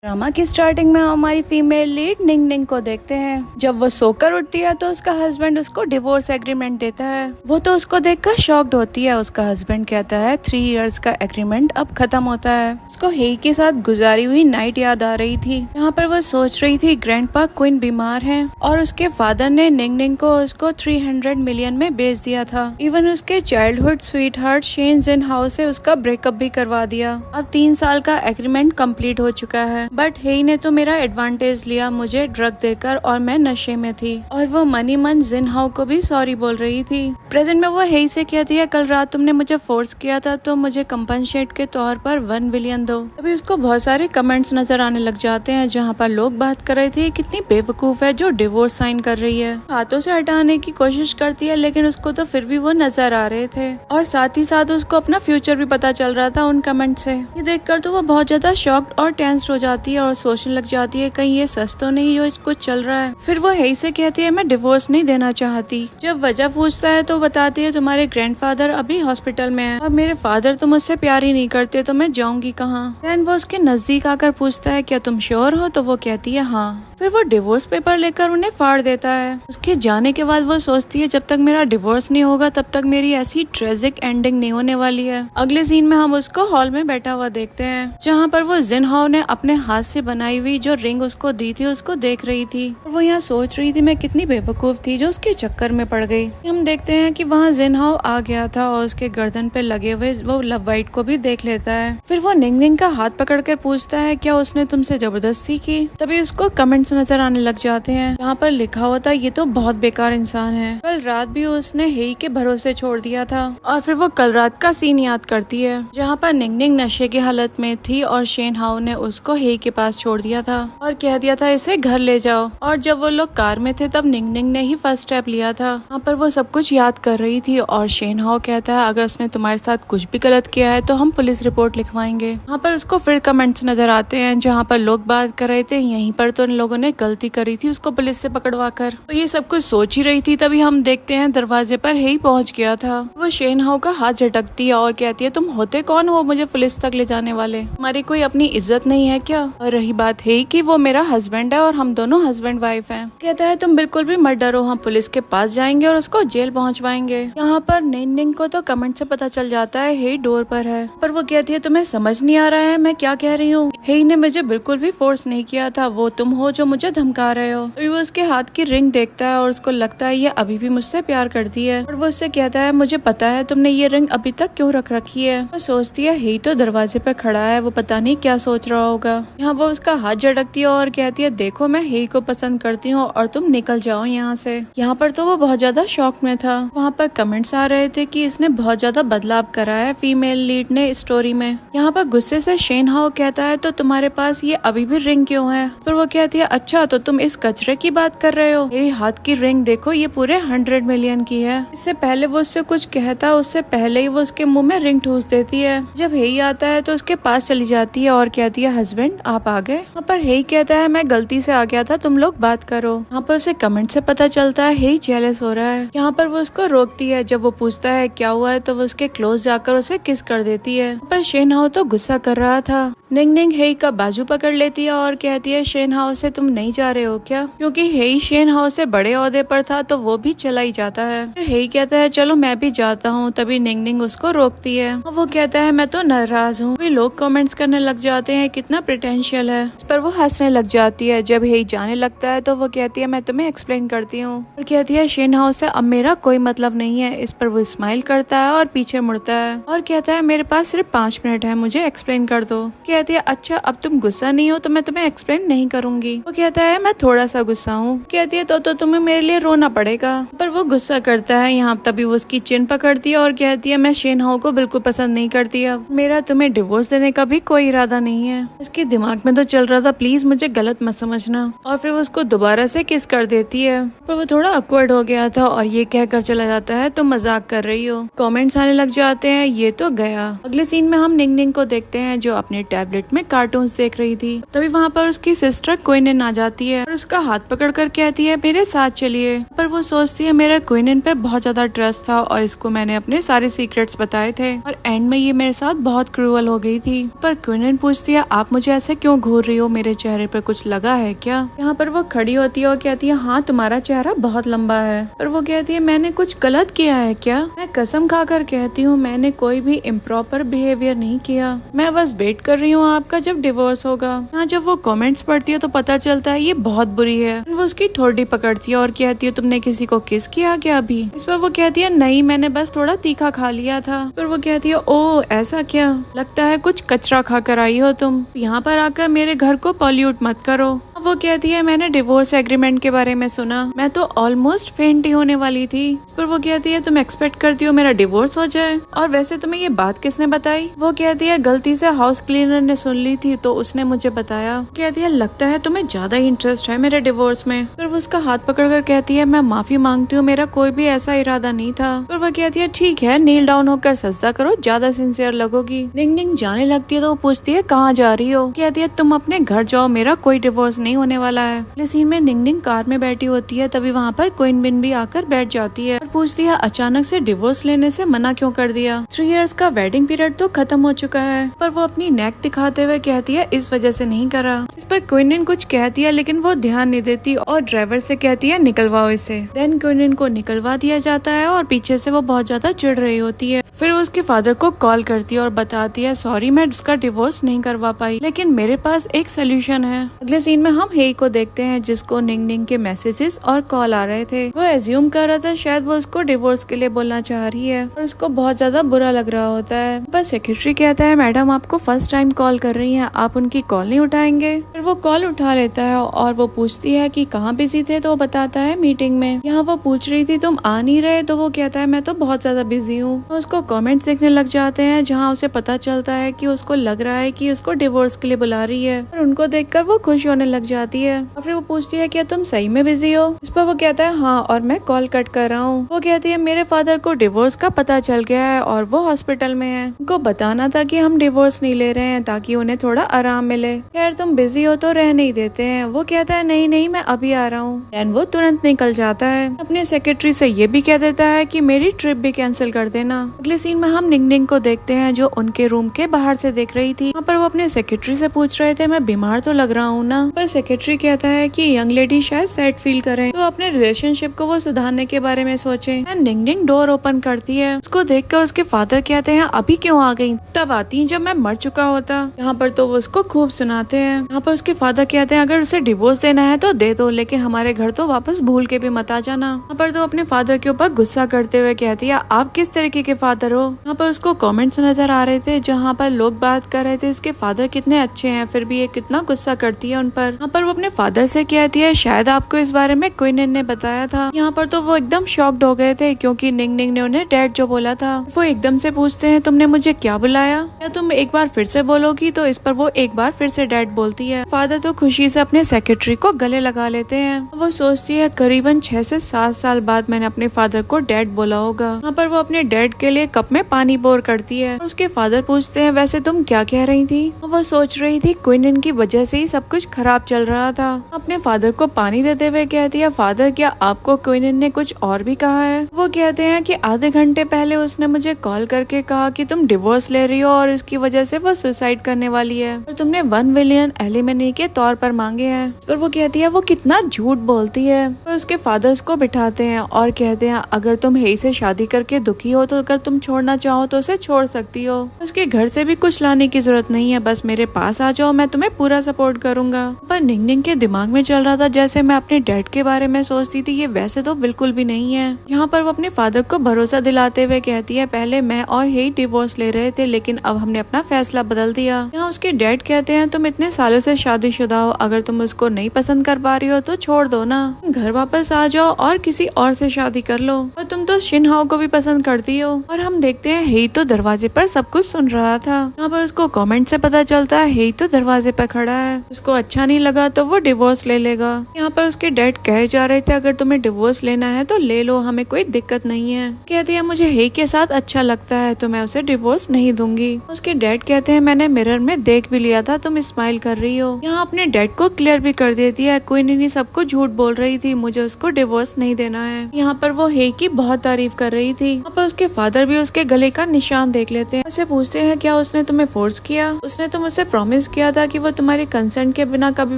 Drama की starting में हमारी फीमेल लीड निंग निंग को देखते हैं। जब वो सोकर उठती है तो उसका हस्बैंड उसको डिवोर्स एग्रीमेंट देता है। वो तो उसको देखकर शॉक्ड होती है। उसका हस्बैंड कहता है 3 इयर्स का एग्रीमेंट अब खत्म होता है। उसको हेई के साथ गुजारी हुई नाइट याद आ रही थी। यहाँ पर वो सोच रही थी ग्रैंडपा क्वीन बीमार है और उसके फादर ने निंग निंग को उसको 300 मिलियन में बेच दिया था। इवन उसके चाइल्डहुड स्वीट हार्ट शेन जिन हाउ से उसका ब्रेकअप भी करवा दिया। अब 3 साल का एग्रीमेंट कंप्लीट हो चुका है, बट हेई ने तो मेरा एडवांटेज लिया मुझे ड्रग देकर और मैं नशे में थी। और वो मनी मन जिन हाउ को भी सॉरी बोल रही थी। प्रेजेंट में वो हेई से कहती है कल रात तुमने मुझे फोर्स किया था तो मुझे कंपनसेट के तौर पर 1 बिलियन दो। अभी उसको बहुत सारे कमेंट्स नजर आने लग जाते हैं जहाँ पर लोग बात कर रहे थे कितनी बेवकूफ है जो डिवोर्स साइन कर रही है। हाथों से हटाने की कोशिश करती है लेकिन उसको तो फिर भी वो नजर आ रहे थे और साथ ही साथ उसको अपना फ्यूचर भी पता चल रहा था उन कमेंट से। ये देखकर तो वो बहुत ज्यादा शॉक्ड और टेंस्ड हो जाती है और सोचने लग जाती है कहीं ये सच तो नहीं जो इसको चल रहा है। फिर वो हेई से कहती है मैं डिवोर्स नहीं देना चाहती। जब वजह पूछता है तो बताती है तुम्हारे ग्रैंडफादर अभी हॉस्पिटल में है और मेरे फादर तो मुझसे प्यार ही नहीं करते तो मैं जाऊंगी कहाँ। देन वो उसके नजदीक आकर पूछता है क्या तुम श्योर हो, तो वो कहती है हाँ। फिर वो डिवोर्स पेपर लेकर उन्हें फाड़ देता है। उसके जाने के बाद वो सोचती है जब तक मेरा डिवोर्स नहीं होगा तब तक मेरी ऐसी ट्रेजिक एंडिंग नहीं होने वाली है। अगले सीन में हम उसको हॉल में बैठा हुआ देखते हैं जहाँ पर वो जिन हाउ ने अपने हाथ से बनाई हुई जो रिंग उसको दी थी उसको देख रही थी। और वो यहाँ सोच रही थी मैं कितनी बेवकूफ थी जो उसके चक्कर में पड़ गई। हम देखते हैं कि वहाँ जिन हाउ आ गया था और उसके गर्दन पे लगे हुए वो लव वाइट को भी देख लेता है। फिर वो निंग निंग का हाथ पकड़ कर पूछता है क्या उसने तुमसे जबरदस्ती की। तभी उसको कमेंट्स नजर आने लग जाते हैं यहाँ पर लिखा हुआ था ये तो बहुत बेकार इंसान है, कल रात भी उसने हेई के भरोसे छोड़ दिया था। और फिर वो कल रात का सीन याद करती है जहाँ पर निंग निंग नशे की हालत में थी और शेन हाउ ने उसको हेई के पास छोड़ दिया था और कह दिया था इसे घर ले जाओ। और जब वो लोग कार में थे तब निंग निंग ने ही फर्स्ट स्टेप लिया था। यहाँ पर वो सब कुछ याद कर रही थी और शेन हाउ कहता है अगर उसने तुम्हारे साथ कुछ भी गलत किया है तो हम पुलिस रिपोर्ट लिखवाएंगे। यहाँ पर उसको फिर कमेंट्स नजर आते हैं जहाँ पर लोग बात कर रहे थे यहीं पर तो इन लोगों ने गलती करी थी उसको पुलिस से पकड़वा कर। तो ये सब कुछ सोच ही रही थी तभी हम देखते हैं दरवाजे पर हेई पहुंच गया था। वो शेन हाउ का हाथ झटकती है और कहती है तुम होते कौन हो मुझे पुलिस तक ले जाने वाले, हमारी कोई अपनी इज्जत नहीं है क्या। और रही बात हेई की वो मेरा हस्बैंड है और हम दोनों हस्बैंड वाइफ हैं। कहता है तुम बिल्कुल भी मत डरो, हम पुलिस के पास जाएंगे और उसको जेल पहुंचवाएंगे। यहाँ पर निंग निंग को तो कमेंट से पता चल जाता है हेई डोर पर है, पर वो कहती है तुम्हें समझ नहीं आ रहा है मैं क्या कह रही हूँ। हेई ने मुझे बिल्कुल भी फोर्स नहीं किया था, वो तुम हो जो मुझे धमका रहे हो। तो वो उसके हाथ की रिंग देखता है और उसको लगता है ये अभी भी मुझसे प्यार करती है। और वो उससे कहता है मुझे पता है तुमने ये रिंग अभी तक क्यों रख रखी है। वो सोचती है हेई तो दरवाजे पर खड़ा है, वो पता नहीं क्या सोच रहा होगा। यहाँ वो उसका हाथ झटकती है और कहती है देखो मैं हेई को पसंद करती हूँ और तुम निकल जाओ यहाँ से। यहाँ पर तो वो बहुत ज्यादा शॉक में था। वहाँ पर कमेंट्स आ रहे थे कि इसने बहुत ज्यादा बदलाव करा है फीमेल लीड ने स्टोरी में। यहाँ पर गुस्से से शेन हाउ कहता है तो तुम्हारे पास ये अभी भी रिंग क्यों है। फिर वो कहती है अच्छा तो तुम इस कचरे की बात कर रहे हो, मेरी हाथ की रिंग देखो ये पूरे 100 मिलियन की है। इससे पहले वो उससे कुछ कहता उससे पहले ही वो उसके मुंह में रिंग ठूस देती है। जब हेई आता है तो उसके पास चली जाती है और कहती है हस्बैंड आप आ गए। वहाँ पर हेई कहता है मैं गलती से आ गया था तुम लोग बात करो। यहाँ पर उसे कमेंट से पता चलता है हेई जेलस हो रहा है। यहाँ पर वो उसको रोकती है। जब वो पूछता है क्या हुआ है तो वो उसके क्लोज जाकर उसे किस कर देती है। पर शेन हाउ तो गुस्सा कर रहा था। निंग निंग हेई का बाजू पकड़ लेती है और कहती है शेन हाउ से तुम नहीं जा रहे हो क्या, क्योंकि हेई शेन हाउ से बड़े ओहदे पर था तो वो भी चला ही जाता है। फिर हेई कहता है चलो मैं भी जाता हूँ। तभी निंग निंग उसको रोकती है और वो कहता है मैं तो नाराज हूँ। भी लोग कमेंट्स करने लग जाते हैं कितना प्रिटेंशियल है। इस पर वो हंसने लग जाती है। जब हेई जाने लगता है तो वो कहती है मैं तुम्हें एक्सप्लेन करती हूँ और कहती है शेन हाउ से अब मेरा कोई मतलब नहीं है। इस पर वो स्माइल करता है और पीछे मुड़ता है और कहता है मेरे पास सिर्फ 5 मिनट है मुझे एक्सप्लेन कर दो। कहती है अच्छा अब तुम गुस्सा नहीं हो तो मैं तुम्हें एक्सप्लेन नहीं करूंगी। वो कहता है मैं थोड़ा सा गुस्सा हूँ। कहती है तो तुम्हें मेरे लिए रोना पड़ेगा। पर वो गुस्सा करता है। यहाँ तभी वो उसकी चिन पकड़ती है और कहती है मैं शेन हाउ को बिल्कुल पसंद नहीं करती, अब मेरा तुम्हें डिवोर्स देने का भी कोई इरादा नहीं है। उसके दिमाग में तो चल रहा था प्लीज मुझे गलत मत समझना। और फिर वो उसको दोबारा से किस कर देती है। पर वो थोड़ा ऑकवर्ड हो गया था और ये कहकर चला जाता है तुम मजाक कर रही हो। कमेंट्स आने लग जाते हैं ये तो गया। अगले सीन में हम निंग निंग को देखते हैं जो अपने टैब टैबलेट में कार्टून्स देख रही थी। तभी वहाँ पर उसकी सिस्टर क्विनिन आ जाती है और उसका हाथ पकड़ कर कहती है मेरे साथ चलिए। पर वो सोचती है मेरा क्विनिन पे बहुत ज्यादा ट्रस्ट था और इसको मैंने अपने सारे सीक्रेट्स बताए थे और एंड में ये मेरे साथ बहुत क्रूअल हो गई थी। पर क्विनिन पूछती है आप मुझे ऐसे क्यों घूर रही हो, मेरे चेहरे पे कुछ लगा है क्या? यहाँ पर वो खड़ी होती है और कहती है हाँ तुम्हारा चेहरा बहुत लंबा है। पर वो कहती है मैंने कुछ गलत किया है क्या? मैं कसम खाकर कहती हूँ मैंने कोई भी इम्प्रॉपर बिहेवियर नहीं किया, मैं बस वेट कर रही हूँ आपका जब डिवोर्स होगा। यहाँ जब वो कमेंट्स पढ़ती है तो पता चलता है ये बहुत बुरी है। वो उसकी ठोड़ी पकड़ती है और कहती है तुमने किसी को किस किया क्या अभी? इस पर वो कहती है नहीं मैंने बस थोड़ा तीखा खा लिया था। पर वो कहती है ओ ऐसा क्या, लगता है कुछ कचरा खा कर आई हो तुम, यहाँ पर आकर मेरे घर को पॉल्यूट मत करो। वो कहती है मैंने डिवोर्स एग्रीमेंट के बारे में सुना, मैं तो ऑलमोस्ट फेंट ही होने वाली थी। इस पर वो कहती है तुम एक्सपेक्ट करती हो मेरा डिवोर्स हो जाए, और वैसे तुम्हें ये बात किसने बताई? वो कहती है गलती से हाउस क्लीनर ने सुन ली थी तो उसने मुझे बताया। कहती है लगता है तुम्हें ज्यादा इंटरेस्ट है मेरे डिवोर्स में। फिर वो उसका हाथ पकड़कर कहती है मैं माफी मांगती हूँ, मेरा कोई भी ऐसा इरादा नहीं था। फिर वो कहती है ठीक है नील डाउन होकर सजदा करो, ज्यादा सिंसियर लगोगी। निंग निंग जाने लगती है तो वो पूछती है कहाँ जा रही हो? कहती है तुम अपने घर जाओ, मेरा कोई डिवोर्स नहीं होने वाला है। अगले सीन में निंग निंग कार में बैठी होती है, तभी वहाँ पर क्वीन बिन भी आकर बैठ जाती है और पूछती है अचानक से डिवोर्स लेने से मना क्यों कर दिया? 3 इयर्स का वेडिंग पीरियड तो खत्म हो चुका है। पर वो अपनी नेक दिखाते हुए कहती है इस वजह से नहीं करा। इस पर क्वीन कुछ कहती है लेकिन वो ध्यान नहीं देती और ड्राइवर से कहती है निकलवाओ इसे। देन क्वीन को निकलवा दिया जाता है और पीछे से वो बहुत ज्यादा चिढ़ रही होती है। फिर वो उसके फादर को कॉल करती है और बताती है सॉरी मैं उसका डिवोर्स नहीं करवा पाई, लेकिन मेरे पास एक सोल्यूशन है। अगले सीन में हम हेई को देखते हैं जिसको निंग निंग के मैसेजेस और कॉल आ रहे थे। वो एज्यूम कर रहा था शायद वो उसको डिवोर्स के लिए बोलना चाह रही है और उसको बहुत ज्यादा बुरा लग रहा होता है। पर सेक्रेटरी कहता है मैडम आपको फर्स्ट टाइम कॉल कर रही हैं, आप उनकी कॉल नहीं उठाएंगे? फिर वो कॉल उठा लेता है और वो पूछती है कि कहाँ बिजी थे तो वो बताता है मीटिंग में। यहाँ वो पूछ रही थी तुम आ नहीं रहे तो वो कहता है मैं तो बहुत ज्यादा बिजी हूँ। उसको कमेंट्स देखने लग जाते हैं जहाँ उसे पता चलता है कि उसको लग रहा है कि उसको डिवोर्स के लिए बुला रही है और उनको देखकर वो खुश होने लग जाती है। और फिर वो पूछती है क्या तुम सही में बिजी हो? इस पर वो कहता है हाँ और मैं कॉल कट कर रहा हूँ। वो कहती है मेरे फादर को डिवोर्स का पता चल गया है और वो हॉस्पिटल में है, उनको बताना था कि हम डिवोर्स नहीं ले रहे हैं ताकि उन्हें थोड़ा आराम मिले। खैर तुम बिजी हो तो रहने ही देते हैं। वो कहता है नहीं नहीं मैं अभी आ रहा हूँ। एंड वो तुरंत निकल जाता है। अपने सेक्रेटरी से ये भी कह देता है कि मेरी ट्रिप भी कैंसिल कर देना। अगले सीन में हम निंग निंग को देखते हैं जो उनके रूम के बाहर से देख रही थी। वहाँ पर वो अपने सेक्रेटरी से पूछ रहे थे मैं बीमार तो लग रहा हूँ ना? पर सेक्रेटरी कहता है कि यंग लेडी शायद सैड फील करे तो अपने रिलेशनशिप को वो सुधारने के बारे में सोचे। निंग निंग डोर ओपन करती है, उसको देखकर उसके फादर कहते हैं अभी क्यों आ गई, तब आती जब मैं मर चुका होता। यहाँ पर तो वो उसको खूब सुनाते हैं। यहाँ पर उसके फादर कहते हैं अगर उसे डिवोर्स देना है तो दे दो, लेकिन हमारे घर तो वापस भूल के भी मत आ जाना। यहाँ पर तो अपने फादर के ऊपर गुस्सा करते हुए कहती है आप किस तरीके के फादर हो? यहाँ पर उसको कमेंट्स नजर आ रहे थे जहाँ पर लोग बात कर रहे थे इसके फादर कितने अच्छे हैं, फिर भी ये कितना गुस्सा करती है उन पर। यहाँ पर वो अपने फादर से कहती है शायद आपको इस बारे में क्वीन ने बताया था। यहाँ पर तो वो एकदम शॉक्ड हो गए थे क्योंकि निंग निंग ने उन्हें डैड जो बोला था। वो एकदम से पूछते हैं तुमने मुझे क्या बुलाया, या तुम एक बार फिर से बोलोगी? तो इस पर वो एक बार फिर से डैड बोलती है। फादर तो खुशी से अपने सेक्रेटरी को गले लगा लेते हैं। वो सोचती है करीबन 6 से 7 साल बाद मैंने अपने फादर को डैड बोला होगा। यहाँ पर वो अपने डैड के लिए कप में पानी पोर करती है और उसके फादर पूछते हैं वैसे तुम क्या कह रही थी? वो सोच रही थी क्वीन की वजह से ही सब कुछ खराब चल रहा था। अपने फादर को पानी देते हुए कहती है फादर क्या आपको क्वीन ने कुछ और भी कहा है? वो कहते हैं कि आधे घंटे पहले उसने मुझे कॉल करके कहा कि तुम डिवोर्स ले रही हो और इसकी वजह से वो सुसाइड करने वाली है और तुमने 1 मिलियन एलिमनी के तौर पर मांगे हैं। पर वो कहती है वो कितना झूठ बोलती है। और उसके फादर्स को बिठाते हैं और कहते हैं अगर तुम हेई से शादी करके दुखी हो तो अगर तुम छोड़ना चाहो तो उसे छोड़ सकती हो, उसके घर से भी कुछ लाने की जरूरत नहीं है, बस मेरे पास आ जाओ मैं तुम्हें पूरा सपोर्ट करूंगा। पर निंग निंग के दिमाग में चल रहा था जैसे मैं अपने डैड के बारे में सोचती थी, ये वैसे तो बिल्कुल भी नहीं है। यहाँ पर वो अपने फादर को भरोसा दिलाते हुए कहती है पहले मैं और हेई डिवोर्स ले रहे थे लेकिन अब हमने अपना फैसला बदल दिया। यहाँ उसके डैड कहते हैं तुम इतने सालों से शादीशुदा हो, अगर तुम उसको नहीं पसंद कर पा रही हो तो छोड़ दो ना, घर वापस आ जाओ और किसी और से शादी कर लो, और तुम तो शिन हाओ को भी पसंद करती हो। और हम देखते हैं हेई तो दरवाजे पर सब कुछ सुन रहा था। यहाँ पर उसको कमेंट से पता चलता है हेई तो दरवाजे पर खड़ा है, उसको अच्छा नहीं लग लगा तो वो डिवोर्स ले लेगा। यहाँ पर उसके डैड कहे जा रहे थे अगर तुम्हें डिवोर्स लेना है तो ले लो, हमें कोई दिक्कत नहीं है। कहती है मुझे हे के साथ अच्छा लगता है तो मैं उसे डिवोर्स नहीं दूंगी। उसके डैड कहते हैं मैंने मिरर में देख भी लिया था, तुम स्माइल कर रही हो। यहाँ अपने डैड को क्लियर भी कर देती है कोई नहीं सबको झूठ बोल रही थी, मुझे उसको डिवोर्स नहीं देना है। यहाँ पर वो हे की बहुत तारीफ कर रही थी। यहाँ पर उसके फादर भी उसके गले का निशान देख लेते हैं। उसे पूछते हैं क्या उसने तुम्हें फोर्स किया? उसने तो मुझसे प्रॉमिस किया था कि वो तुम्हारे कंसेंट के बिना कभी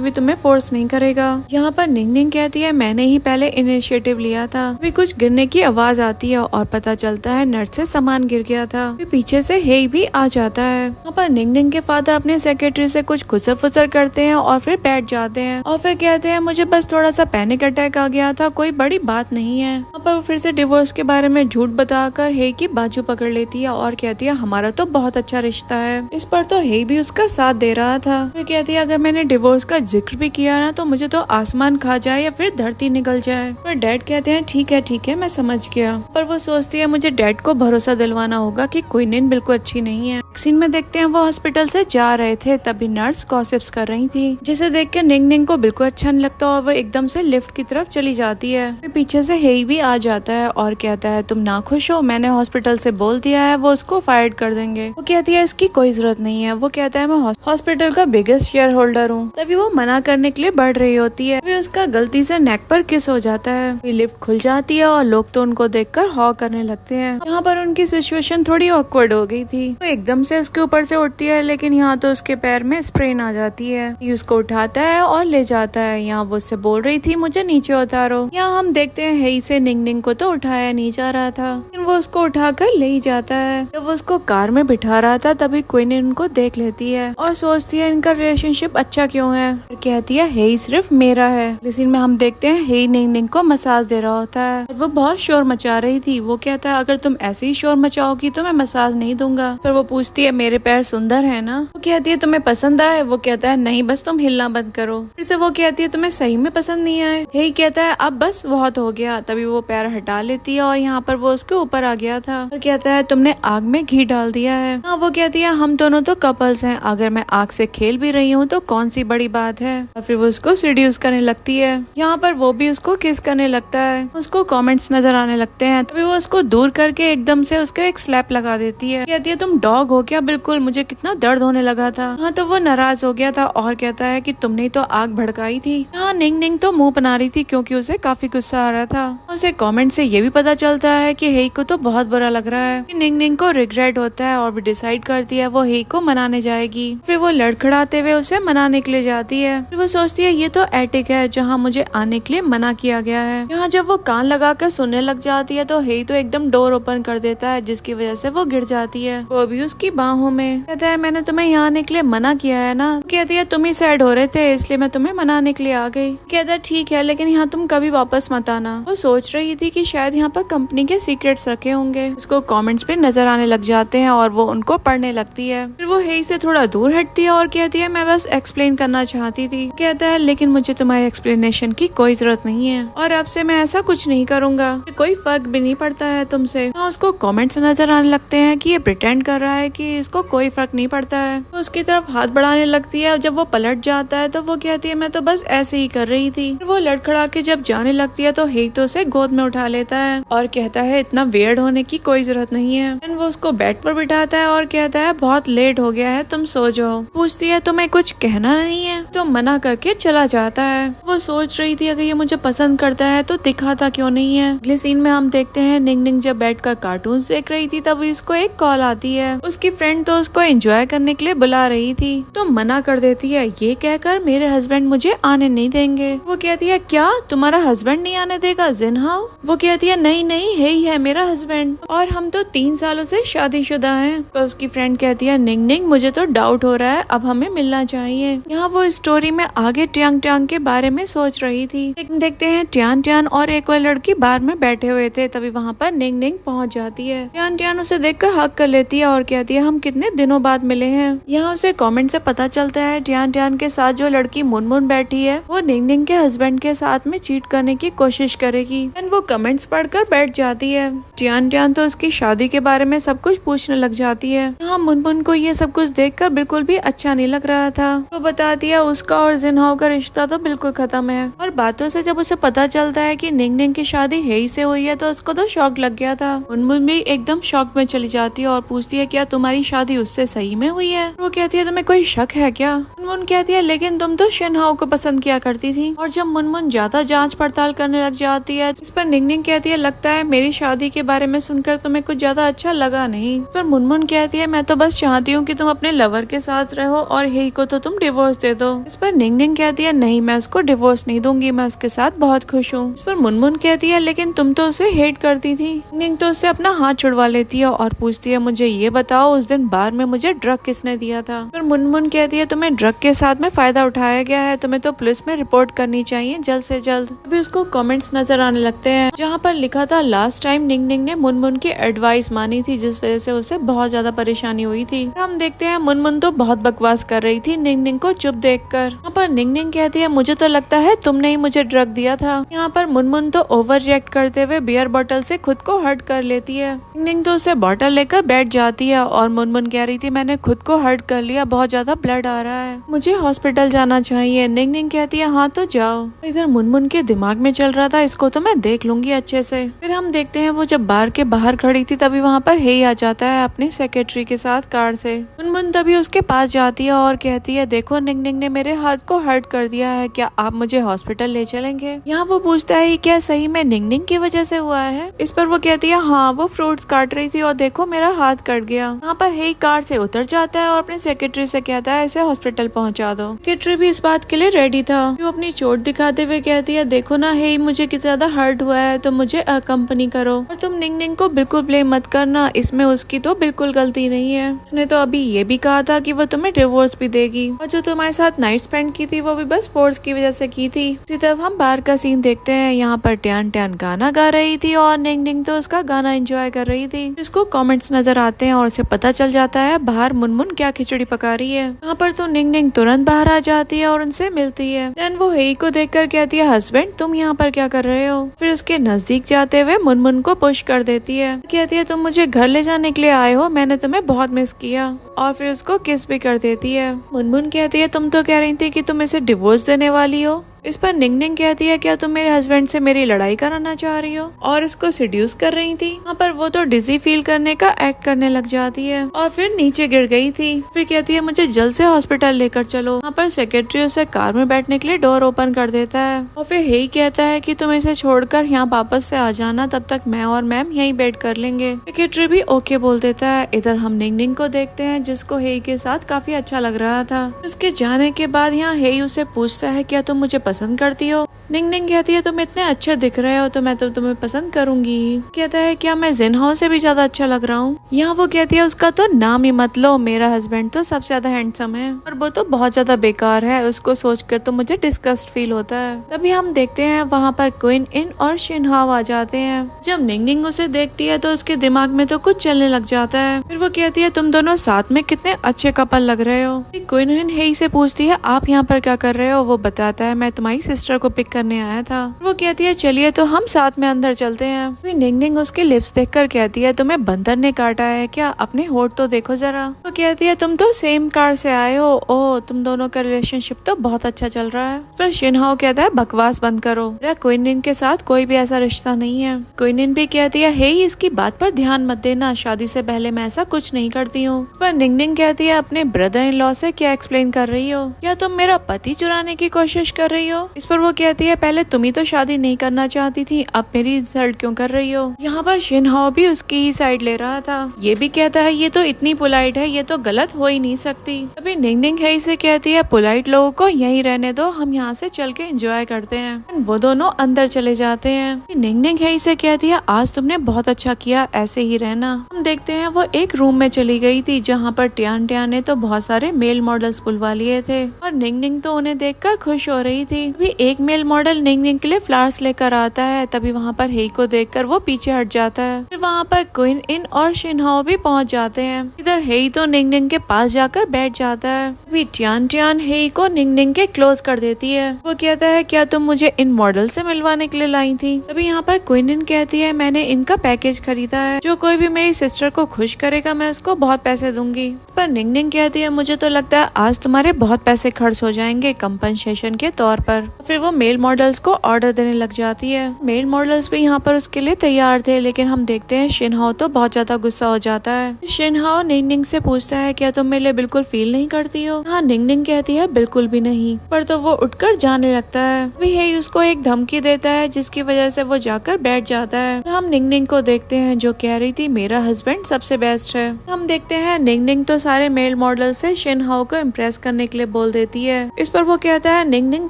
भी तुम्हें फोर्स नहीं करेगा। यहाँ पर निंग निंग कहती है मैंने ही पहले इनिशिएटिव लिया था। अभी कुछ गिरने की आवाज आती है और पता चलता है नट से सामान गिर गया था। पीछे से हे भी आ जाता है। यहाँ पर निंग निंग के फादर अपने सेक्रेटरी से कुछ खुसर फुसर करते हैं और फिर बैठ जाते हैं और फिर कहते हैं मुझे बस थोड़ा सा पैनिक अटैक आ गया था, कोई बड़ी बात नहीं है। यहाँ पर फिर से डिवोर्स के बारे में झूठ बताकर हे की बाजू पकड़ लेती है और कहती है हमारा तो बहुत अच्छा रिश्ता है। इस पर तो हे भी उसका साथ दे रहा था। फिर कहती है अगर मैंने डिवोर्स का जिक्र भी किया ना तो मुझे तो आसमान खा जाए या फिर धरती निकल जाए। पर डैड कहते हैं ठीक है मैं समझ गया। पर वो सोचती है मुझे डैड को भरोसा दिलवाना होगा कि क्वीन बिल्कुल अच्छी नहीं है। सीन में देखते हैं वो हॉस्पिटल से जा रहे थे तभी नर्स गॉसिप्स कर रही थी जिसे देख के निंग निंग को बिल्कुल अच्छा नहीं लगता और वो एकदम से लिफ्ट की तरफ चली जाती है। फिर पीछे से हे भी आ जाता है और कहता है तुम ना खुश हो, मैंने हॉस्पिटल से बोल दिया है वो उसको फायर कर देंगे। वो कहती है इसकी कोई जरूरत नहीं है। वो कहता है मैं हॉस्पिटल का बिगेस्ट शेयर होल्डर हूँ। तभी वो मना करने के लिए बढ़ रही होती है। फिर उसका गलती से नेक पर किस हो जाता है। फिर लिफ्ट खुल जाती है और लोग तो उनको देखकर हॉ करने लगते हैं। यहाँ पर उनकी सिचुएशन थोड़ी ऑकवर्ड हो गई थी। वो एकदम से उसके ऊपर से उठती है लेकिन यहाँ तो उसके पैर में स्प्रेन आ जाती है। ये उसको उठाता है और ले जाता है। यहाँ वो उससे बोल रही थी मुझे नीचे उतारो। यहाँ हम देखते हैं हे से निंग निंग को तो उठाया नहीं जा रहा था लेकिन वो उसको उठाकर ले ही जाता है। जब वो उसको कार में बिठा रहा था तभी क्वीन उनको देख लेती है और सोचती है इनका रिलेशनशिप अच्छा क्यों है। फिर कहती है हे सिर्फ मेरा है। लेकिन में हम देखते हैं हे निंग निंग को मसाज दे रहा होता है और वो बहुत शोर मचा रही थी। वो कहता है अगर तुम ऐसे ही शोर मचाओगी तो मैं मसाज नहीं दूंगा। फिर वो पूछती है मेरे पैर सुंदर है ना? वो कहती है तुम्हें पसंद आए? वो कहता है नहीं बस तुम हिलना बंद करो। फिर से वो कहती है तुम्हें सही में पसंद नहीं आए? हे कहता है अब बस बहुत हो गया। तभी वो पैर हटा लेती है और यहाँ पर वो उसके ऊपर आ गया था और कहता है तुमने आग में घी डाल दिया है। हाँ वो कहती है हम दोनों तो कपल्स हैं, अगर मैं आग से खेल भी रही हूँ तो कौन सी बड़ी बात है। और फिर वो उसको सीड्यूस करने लगती है। यहाँ पर वो भी उसको किस करने लगता है। उसको कमेंट्स नजर आने लगते हैं। तभी वो उसको दूर करके एकदम से उसको एक स्लैप लगा देती है। कहती है तुम डॉग हो क्या? बिल्कुल मुझे कितना दर्द होने लगा था। हाँ तो वो नाराज हो गया था और कहता है कि तुमने तो आग भड़काई थी। हाँ निंग निंग तो मुंह बना रही थी क्योंकि उसे काफी गुस्सा आ रहा था। उसे कमेंट से ये भी पता चलता है कि हे को तो बहुत बुरा लग रहा है। निंग निंग को रिग्रेट होता है और वो डिसाइड करती है वो हे को मनाने जाएगी। फिर वो लड़खड़ाते हुए उसे मनाने के लिए जाती है। फिर वो सोचती है ये तो एटिक है जहाँ मुझे आने के लिए मना किया गया है। यहाँ जब वो कान लगा कर सुनने लग जाती है तो हे तो एकदम डोर ओपन कर देता है जिसकी वजह से वो गिर जाती है। वो भी उसकी बाहों में। कहता है मैंने तुम्हें यहाँ आने के लिए मना किया है ना? कहती है तुम ही सैड हो रहे थे इसलिए मैं तुम्हें मनाने के लिए आ गई। कहता है ठीक है लेकिन यहाँ तुम कभी वापस मत आना। वो सोच रही थी कि शायद यहाँ पर कंपनी के सीक्रेट्स रखे होंगे। उसको कमेंट्स पे नजर आने लग जाते हैं और वो उनको पढ़ने लगती है। फिर वो हे से थोड़ा दूर हटती है और कहती है मैं बस एक्सप्लेन करना चाहती थी। कहता है लेकिन मुझे तुम्हारे एक्सप्लेनेशन की कोई जरूरत नहीं है और अब से मैं ऐसा कुछ नहीं करूंगा। कोई फर्क भी नहीं पड़ता है तुमसे। उसको कमेंट्स नजर आने लगते हैं कि ये प्रिटेंड कर रहा है कि इसको कोई फर्क नहीं पड़ता है। तो उसकी तरफ हाथ बढ़ाने लगती है और जब वो पलट जाता है तो वो कहती है मैं तो बस ऐसे ही कर रही थी। फिर वो लड़खड़ा के जब जाने लगती है तो हे तो उसे गोद में उठा लेता है और कहता है इतना वेयर्ड होने की कोई जरूरत नहीं है। फिर वो उसको बेड पर बिठाता है और कहता है बहुत लेट हो गया है तुम सो जाओ। पूछती है तुम्हें कुछ कहना नहीं है? तो मना करके चला जाता है। वो सोच रही थी अगर ये मुझे पसंद करता है तो दिखाता क्यों नहीं है। अगले सीन में हम देखते हैं निंग निंग जब बैठ कर कार्टून देख रही थी तब इसको एक कॉल आती है। उसकी फ्रेंड तो उसको एंजॉय करने के लिए बुला रही थी तो मना कर देती है ये कहकर मेरे हस्बैंड मुझे आने नहीं देंगे। वो कहती है क्या तुम्हारा हस्बैंड नहीं आने देगा जिनहाओ? वो कहती है नहीं नहीं है ही है मेरा हस्बैंड और हम तो 3 सालों से शादीशुदा हैं। तो उसकी फ्रेंड कहती है निंग निंग मुझे तो डाउट हो रहा है अब हमें मिलना चाहिए। यहाँ वो स्टोरी में आगे ट्यांग ट्यांग के बारे में सोच रही थी। लेकिन देखते हैं ट्यान ट्यान और एक और लड़की बार में बैठे हुए थे। तभी वहाँ पर निंग निंग पहुँच जाती है। ट्यान ट्यान उसे देखकर हक कर लेती है और कहती है हम कितने दिनों बाद मिले हैं। यहाँ उसे कमेंट से पता चलता है ट्यान ट्यान के साथ जो लड़की मुनमुन बैठी है वो निंग निंग के हस्बैंड के साथ में चीट करने की कोशिश करेगी। एंड वो कमेंट्स पढ़कर बैठ जाती है। ट्यान ट्यान तो उसकी शादी के बारे में सब कुछ पूछने लग जाती है। यहाँ मुनमुन को ये सब कुछ देखकर बिल्कुल भी अच्छा नहीं लग रहा था। वो बताती है उसका और जिनहाओ का रिश्ता तो बिल्कुल खत्म है। और बातों से जब उसे पता चलता है कि निंग निंग की शादी हेई से हुई है तो उसको तो शॉक लग गया था। मुनमुन भी एकदम शॉक में चली जाती है और पूछती है क्या तुम्हारी शादी उससे सही में हुई है। वो कहती है तुम्हें कोई शक है क्या। मुनमुन कहती है लेकिन तुम तो शिनहाओ को पसंद किया करती थी। और जब मुनमुन ज्यादा जांच पड़ताल करने लग जाती है इस पर निंग निंग कहती है लगता है मेरी शादी के बारे में सुनकर तुम्हें कुछ ज्यादा अच्छा लगा नहीं। पर मुनमुन कहती है मैं तो बस चाहती हूँ कि तुम अपने लवर के साथ रहो और हेई को तो तुम डिवोर्स दे दो। इस पर निंग निंग कहती है नहीं मैं उसको डिवोर्स नहीं दूंगी, मैं उसके साथ बहुत खुश हूँ। इस पर मुनमुन कहती है लेकिन तुम तो उसे हेट करती थी। निंग तो उससे अपना हाथ छुड़वा लेती है और पूछती है मुझे ये बताओ उस दिन बार में मुझे ड्रग किसने दिया था। फिर मुनमुन कहती है तुम्हें ड्रग के साथ में फायदा उठाया गया है, तुम्हें तो पुलिस में रिपोर्ट करनी चाहिए जल्द से जल्द। अभी उसको कमेंट्स नजर आने लगते हैं जहाँ पर लिखा था लास्ट टाइम निंग निंग ने मुनमुन की एडवाइस मानी थी जिस वजह से उसे बहुत ज्यादा परेशानी हुई थी। हम देखते हैं मुनमुन तो बहुत बकवास कर रही थी निंग निंग को चुप देखकर। यहाँ पर निंग निंग कहती है मुझे तो लगता है तुमने ही मुझे ड्रग दिया था। यहाँ पर मुनमुन तो ओवर रिएक्ट करते हुए बियर बोतल से खुद को हर्ट कर लेती है। निंग निंग तो उसे बोतल लेकर बैठ जाती है और मुनमुन कह रही थी मैंने खुद को हर्ट कर लिया, बहुत ज्यादा ब्लड आ रहा है, मुझे हॉस्पिटल जाना चाहिए। निंग निंग कहती है हाँ तो जाओ। इधर मुनमुन के दिमाग में चल रहा था इसको तो मैं देख लूंगी अच्छे से। फिर हम देखते हैं वो जब बार के बाहर खड़ी थी तभी वहाँ पर हेई आ जाता है अपनी सेक्रेटरी के साथ कार से। मुनमुन तभी उसके पास जाती है और कहती है देखो निंग निंग ने मेरे हाथ को हर्ट कर दिया है, क्या आप मुझे हॉस्पिटल ले चलेंगे। यहाँ वो पूछता है क्या सही में निंग निंग की वजह से हुआ है। इस पर वो कहती है हाँ वो फ्रूट्स काट रही थी और देखो मेरा हाथ कट गया। यहाँ पर हेई कार से उतर जाता है और अपने सेक्रेटरी से कहता है इसे हॉस्पिटल पहुँचा दो। सेक्रेटरी भी इस बात के लिए रेडी था। वो अपनी चोट दिखाते हुए कहती है देखो ना हेई मुझे कितना ज्यादा हर्ट हुआ है तो मुझे अकम्पनी करो और तुम निंग निंग को बिल्कुल ब्लेम मत करना, इसमें उसकी तो बिल्कुल गलती नहीं है। उसने तो अभी ये भी कहा था कि वो तुम्हें डिवोर्स भी देगी और जो तुम्हारे साथ नाइट स्पेंड की थी वो भी बस फोर्स की वजह से की थी। इसी तरफ हम बाहर का सीन देखते हैं। यहाँ पर ट्यान ट्यान गाना गा रही थी और निंग निंग तो उसका गाना एंजॉय कर रही थी। इसको कमेंट्स नजर आते हैं और उसे पता चल जाता है बाहर मुनमुन क्या खिचड़ी पका रही है। यहाँ पर तो निंग निंग तुरंत बाहर आ जाती है और उनसे मिलती है। देन वो हेई को देखकर कहती है हस्बैंड तुम यहाँ पर क्या कर रहे हो। फिर उसके नजदीक जाते हुए मुनमुन को पुश कर देती है, कहती है तुम मुझे घर ले जाने के लिए आए हो, मैंने तुम्हें बहुत मिस किया। और फिर उसको किस भी कर देती है। मुनमुन कहती है तुम तो कह रही थी कि तुम इसे डिवोर्स देने वाली हो। इस पर निंग निंग कहती है क्या तुम मेरे हस्बैंड से मेरी लड़ाई कराना चाह रही हो और इसको सिड्यूस कर रही थी। वहाँ पर वो तो डिजी फील करने का एक्ट करने लग जाती है और फिर नीचे गिर गई थी। फिर कहती है मुझे जल्द से हॉस्पिटल लेकर चलो। वहाँ पर सेक्रेटरी उसे कार में बैठने के लिए डोर ओपन कर देता है और फिर हेई कहता है कि तुम इसे छोड़कर यहाँ वापस से आ जाना, तब तक मैं और मैम यहीं वेट कर लेंगे। सेक्रेटरी भी ओके बोल देता है। इधर हम निंग निंग को देखते हैं जिसको हेई के साथ काफी अच्छा लग रहा था। उसके जाने के बाद यहाँ हेई उसे पूछता है क्या तुम मुझे पसंद करती हो। निंग निंग कहती है तुम इतने अच्छे दिख रहे हो तो मैं तो तुम्हें पसंद करूंगी। कहता है क्या मैं जिनहाओ से भी ज्यादा अच्छा लग रहा हूँ। यहाँ वो कहती है उसका तो नाम ही मत लो, मेरा हस्बैंड तो सबसे ज्यादा हैंडसम है और वो तो बहुत ज्यादा बेकार है, उसको सोचकर तो मुझे डिस्गस्ट फील होता है। तभी हम देखते हैं वहाँ पर क्वीन इन और शिनहाओ आ जाते हैं। जब निंग निंग उसे देखती है तो उसके दिमाग में तो कुछ चलने लग जाता है। फिर वो कहती है तुम दोनों साथ में कितने अच्छे कपल लग रहे हो। क्वीन इन हेई से पूछती है आप यहाँ पर क्या कर रहे हो। वो बताता है मैं तुम्हारी सिस्टर को पिक करने आया था। वो कहती है चलिए तो हम साथ में अंदर चलते हैं। फिर निंग निंग उसके लिप्स देखकर कहती है तुम्हें बंदर ने काटा है क्या, अपने होठ तो देखो जरा। वो कहती है तुम तो सेम कार से आए हो, ओह तुम दोनों का रिलेशनशिप तो बहुत अच्छा चल रहा है। पर शिनहाओ कहता है बकवास बंद करो, मेरा क्वीन इन के साथ कोई भी ऐसा रिश्ता नहीं है। क्वीन इन भी कहती है हे इसकी बात पर ध्यान मत देना, शादी से पहले मैं ऐसा कुछ नहीं करती हूँ। पर निंग निंग कहती है अपने ब्रदर इन लॉ से क्या एक्सप्लेन कर रही हो, क्या तुम मेरा पति चुराने की कोशिश कर रही हो। इस पर वो कहती है पहले तुम ही तो शादी नहीं करना चाहती थी, अब मेरी इंसल्ट क्यों कर रही हो। यहाँ पर शिनहाओ भी उसकी ही साइड ले रहा था। ये भी कहता है ये तो इतनी पोलाइट है, ये तो गलत हो ही नहीं सकती। अभी निंग निंग हेई से कहती है पोलाइट लोगों को यहीं रहने दो, हम यहाँ से चल के एंजॉय करते हैं। वो दोनों अंदर चले जाते हैं। निंग निंग हेई से कहती है आज तुमने बहुत अच्छा किया, ऐसे ही रहना। हम देखते हैं वो एक रूम में चली गई थी जहाँ पर ट्यान ट्यान ने तो बहुत सारे मेल मॉडल्स बुलवा लिए थे और निंग निंग तो उन्हें देखकर खुश हो रही थी। अभी एक मेल मॉडल निंग निंग के लिए फ्लावर्स लेकर आता है। तभी वहाँ पर हेई को देखकर वो पीछे हट जाता है। फिर वहाँ पर क्वीन इन और शिनहाओ भी पहुँच जाते हैं। इधर हेई तो निंग निंग के पास जाकर बैठ जाता है। अभी टियान टियान हेई को निंग निंग के क्लोज कर देती है। वो कहता है क्या तुम मुझे इन मॉडल से मिलवाने के लिए लाई थी। तभी यहाँ पर क्वीन इन कहती है मैंने इनका पैकेज खरीदा है, जो कोई भी मेरी सिस्टर को खुश करेगा मैं उसको बहुत पैसे दूंगी। इस पर निंग निंग कहती है मुझे तो लगता है आज तुम्हारे बहुत पैसे खर्च हो जाएंगे कंपनसेशन के तौर पर। फिर वो मेल मॉडल्स को ऑर्डर देने लग जाती है। मेल मॉडल्स भी यहाँ पर उसके लिए तैयार थे, लेकिन हम देखते हैं शिनहाओ तो बहुत ज्यादा गुस्सा हो जाता है। शिनहाओ निंग निंग से पूछता है क्या तुम मेरे लिए बिल्कुल फील नहीं करती हो। हाँ, निंग निंग कहती है बिल्कुल भी नहीं। पर तो वो उठकर जाने लगता है। अभी हेई उसको एक धमकी देता है जिसकी वजह से वो जाकर बैठ जाता है। हम निंग निंग को देखते हैं जो कह रही थी मेरा हस्बैंड सबसे बेस्ट है। हम देखते हैं निंग निंग तो सारे मेल मॉडल से शिनहाओ को इम्प्रेस करने के लिए बोल देती है। इस पर वो कहता है निंग निंग